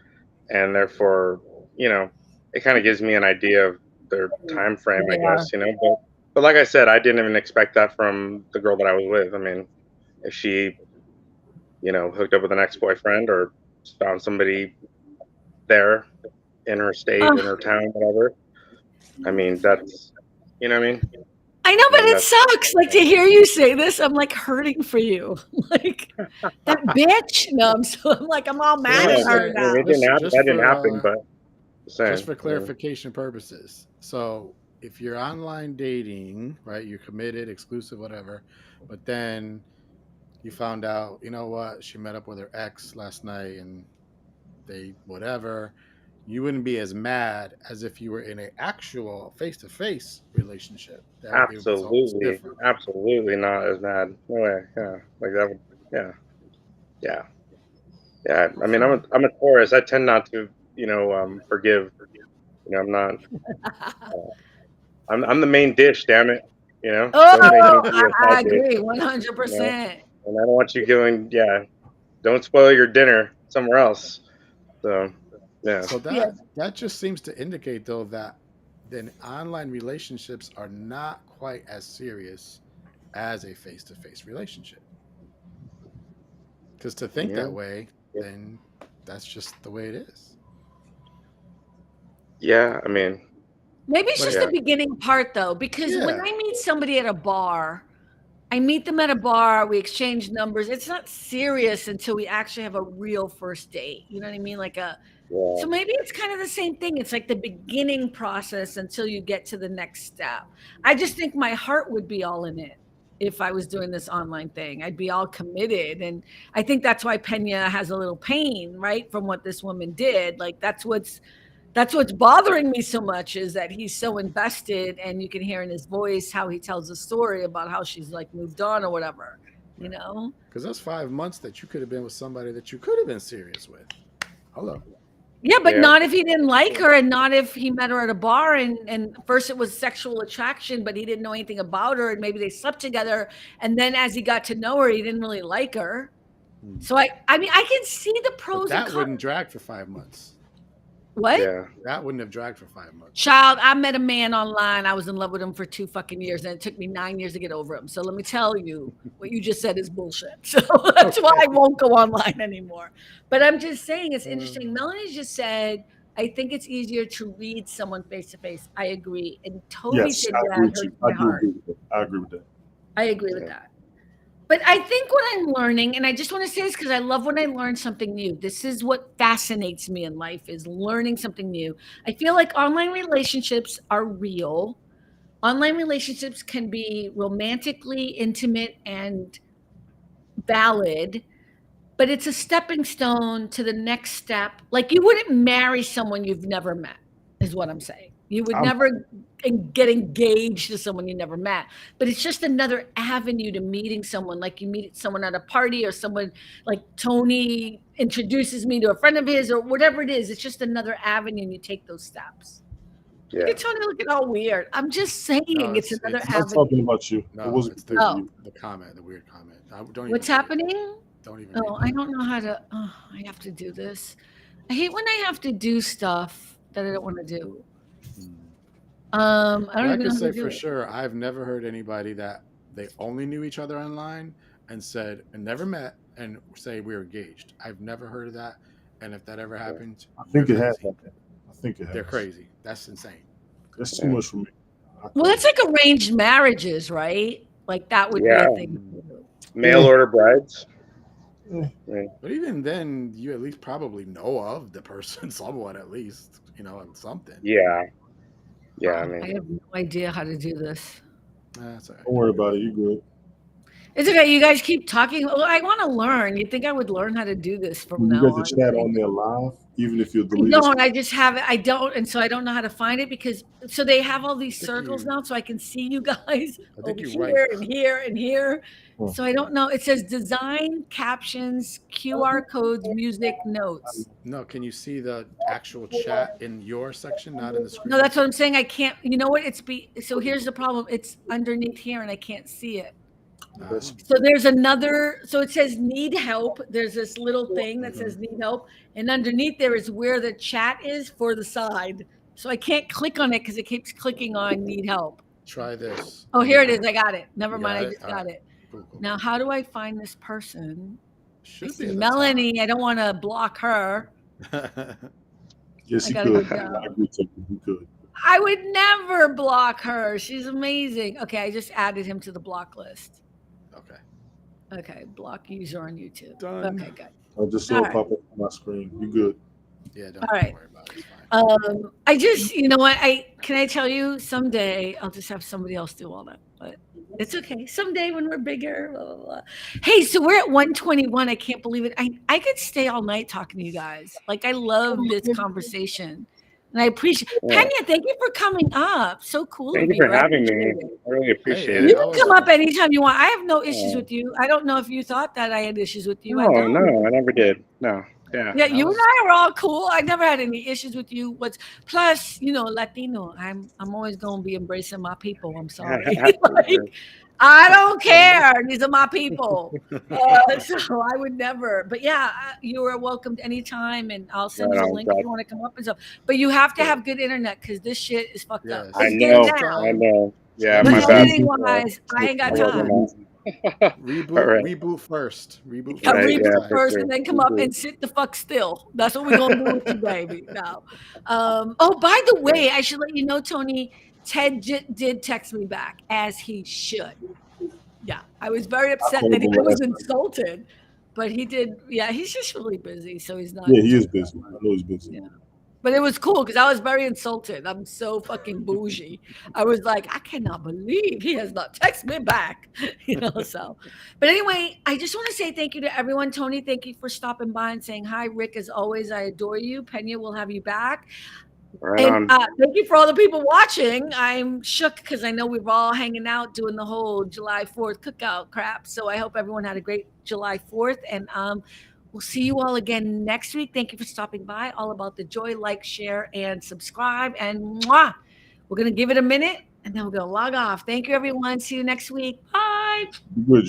and therefore, you know, it kind of gives me an idea of their time frame, I Yeah. guess, you know. But like I said, I didn't even expect that from the girl that I was with. I mean, if she, hooked up with an ex-boyfriend or found somebody there in her state, in Oh, her town, whatever, I mean, that's, you know what I mean? I know, I but mean, it that's, sucks. Like to hear you say this, I'm like hurting for you. Like that bitch. No, I'm all so no, mad you're at I her saying now. mean, it didn't happen. That didn't happen, but just just saying, for clarification purposes. So if you're online dating, right, you're committed, exclusive, whatever, but then you found out, you know what, she met up with her ex last night and they whatever, you wouldn't be as mad as if you were in an actual face-to-face relationship. That it's almost absolutely, different. absolutely not as mad. No way. Yeah, like that would. Yeah, yeah, yeah. I mean, Okay. I'm a Taurus. I tend not to, forgive. I'm not. I'm the main dish. Damn it. Don't make me Oh, be a I side dish. agree You know, 100%. and I don't want you going. Yeah, don't spoil your dinner somewhere else. So, yeah. So Yeah. that just seems to indicate though that then online relationships are not quite as serious as a face-to-face relationship. Because to think Yeah. that way, then that's just the way it is. Yeah. I mean, Maybe it's But just if yeah. the beginning part though, because when yeah, I meet somebody at a bar, I meet them at a bar, we exchange numbers. It's not serious until we actually have a real first date. You know what I mean? Yeah. So maybe it's kind of the same thing. It's like the beginning process until you get to the next step. I just think my heart would be all in it if I was doing this online thing. I'd be all committed. And I think that's why Pena has a little pain, right? From what this woman did. Like that's what's bothering me so much is that he's so invested, and you can hear in his voice how he tells a story about how she's like moved on or whatever, you know? because that's 5 months that you could have been with somebody that you could have been serious with. Hello. Yeah, but Yeah. not if he didn't like her, and not if he met her at a bar and first it was sexual attraction, but he didn't know anything about her, and maybe they slept together, and then as he got to know her, he didn't really like her. So I mean I can see the But pros and that cons. wouldn't drag for 5 months. What? Yeah. That wouldn't have dragged for 5 months. Child, I met a man online. I was in love with him for 2 fucking years, and it took me 9 years to get over him. So let me tell you, what you just said is bullshit. So that's why I Okay. won't go online anymore. But I'm just saying it's Uh, interesting. Melanie just said, I think it's easier to read someone face to face. I agree. And Toby Yes, said, I yeah, agree it with you. hurts I my do heart. agree with that. I agree with that. I agree with Yeah. that. But I think what I'm learning, and I just want to say this because I love when I learn something new. This is what fascinates me in life is learning something new. I feel like online relationships are real. Online relationships can be romantically intimate and valid, but it's a stepping stone to the next step. Like you wouldn't marry someone you've never met, is what I'm saying. You would I'm never get engaged to someone you never met, but it's just another avenue to meeting someone. Like you meet someone at a party, or someone like Tony introduces me to a friend of his, or whatever it is. It's just another avenue, and you take those steps. Yeah. Look at Tony looking all weird. I'm just saying No, it's another it's I'm not avenue. talking about you. It no, wasn't it's for Oh. you. the comment, the weird comment. Don't What's even read it. happening? Don't even read Oh, it. I don't know how to. Oh, I have to do this. I hate when I have to do stuff that I don't want to do. Hmm. I don't But I even can know how say to do for it. sure, I've never heard anybody that they only knew each other online and said and never met and say we're engaged. I've never heard of that. And if that ever happened, I they're think it has crazy. happened. I think it has. They're crazy. That's insane. That's too much for me. Well, that's like arranged marriages, right? Like that would be Yeah. a thing. Mail order brides. Eh, Yeah. But even then, you at least probably know of the person somewhat, at least, and something. Yeah. Yeah. I I mean, have no idea how to do this. That's all right. don't worry about it. You good. It's okay. You guys keep talking. Well, I want to learn. You'd think I would learn how to do this from You now got the on. chat on there live, even if you're I deleted. don't. I just have it. I don't, and so I don't know how to find it because so they have all these think circles you- now, so I can see you guys I think over you here write. and here and here. Huh. So I don't know. It says design, captions, QR codes, music, notes. No, can you see the actual chat in your section, not in the screen? No, that's what I'm saying. I can't. You know what? So here's the problem. It's underneath here, and I can't see it. That's- So there's another. So it says need help. There's this little thing that says need help, and underneath there is where the chat is for the side. So I can't click on it because it keeps clicking on need help. Try this. Oh, here it is. I got it. Never You mind. got I it? just All got right. it. Cool, cool. Now, how do I find this person? I Should see be at the Melanie. I don't want to block her. top. yes, I you gotta could. go down. I agree with you. You could. I would never block her. She's amazing. Okay, I just added him to the block list. Okay. Okay, block user on YouTube. Done. Okay, good. I just saw All it right. pop up on my screen. You good. Yeah, don't All right. worry about it. It's fine. I just, you know what? Can I tell you someday I'll just have somebody else do all that, but it's okay. Someday when we're bigger, blah, blah, blah. Hey, so we're at 121. I can't believe it. I could stay all night talking to you guys. Like I love this conversation. And I appreciate Yeah. Pena, thank you for coming up. So cool Thank of you for I having me. appreciate it. I really appreciate Hey, You it. I can was- come up anytime you want. I have no issues Yeah. with you. I don't know if you thought that I had issues with you. I No, don't. no, I never did. No. Yeah. Yeah, And I you was- and I are all cool. I never had any issues with you. Plus, Latino. I'm always gonna be embracing my people. I'm sorry. Like, I don't care. These are my people. So I would never. But yeah, you are welcome anytime, and I'll send you Right a on, link if you bro. want to come up and stuff. But you have to Yeah. have good internet because this shit is fucked up. Yes. I It's know. good now. I know. Yeah, But my But bad. editing wise, I ain't got I wasn't time. on. Reboot. All right. Reboot first. Reboot Yeah, first. Right, reboot yeah, for first sure. and then come up Reboot. and sit the fuck still. That's what we're gonna do with you, baby. No. Oh, by the way, I should let you know, Tony, Ted did text me back as he should. Yeah, I was very upset that he was insulted, but he did. Yeah, he's just really busy, so he's not. Yeah, he is busy. I know he's busy. Yeah. But it was cool because I was very insulted. I'm so fucking bougie. I was like, I cannot believe he has not texted me back. So. But anyway, I just want to say thank you to everyone. Tony, thank you for stopping by and saying hi. Rick, as always, I adore you. Pena will have you back. Right And on. thank you for all the people watching. I'm shook because I know we were all hanging out doing the whole July 4th cookout crap. So I hope everyone had a great July 4th. And we'll see you all again next week. Thank you for stopping by. All about the joy, like, share, and subscribe. And we're going to give it a minute and then we're going to log off. Thank you, everyone. See you next week. Bye. Good.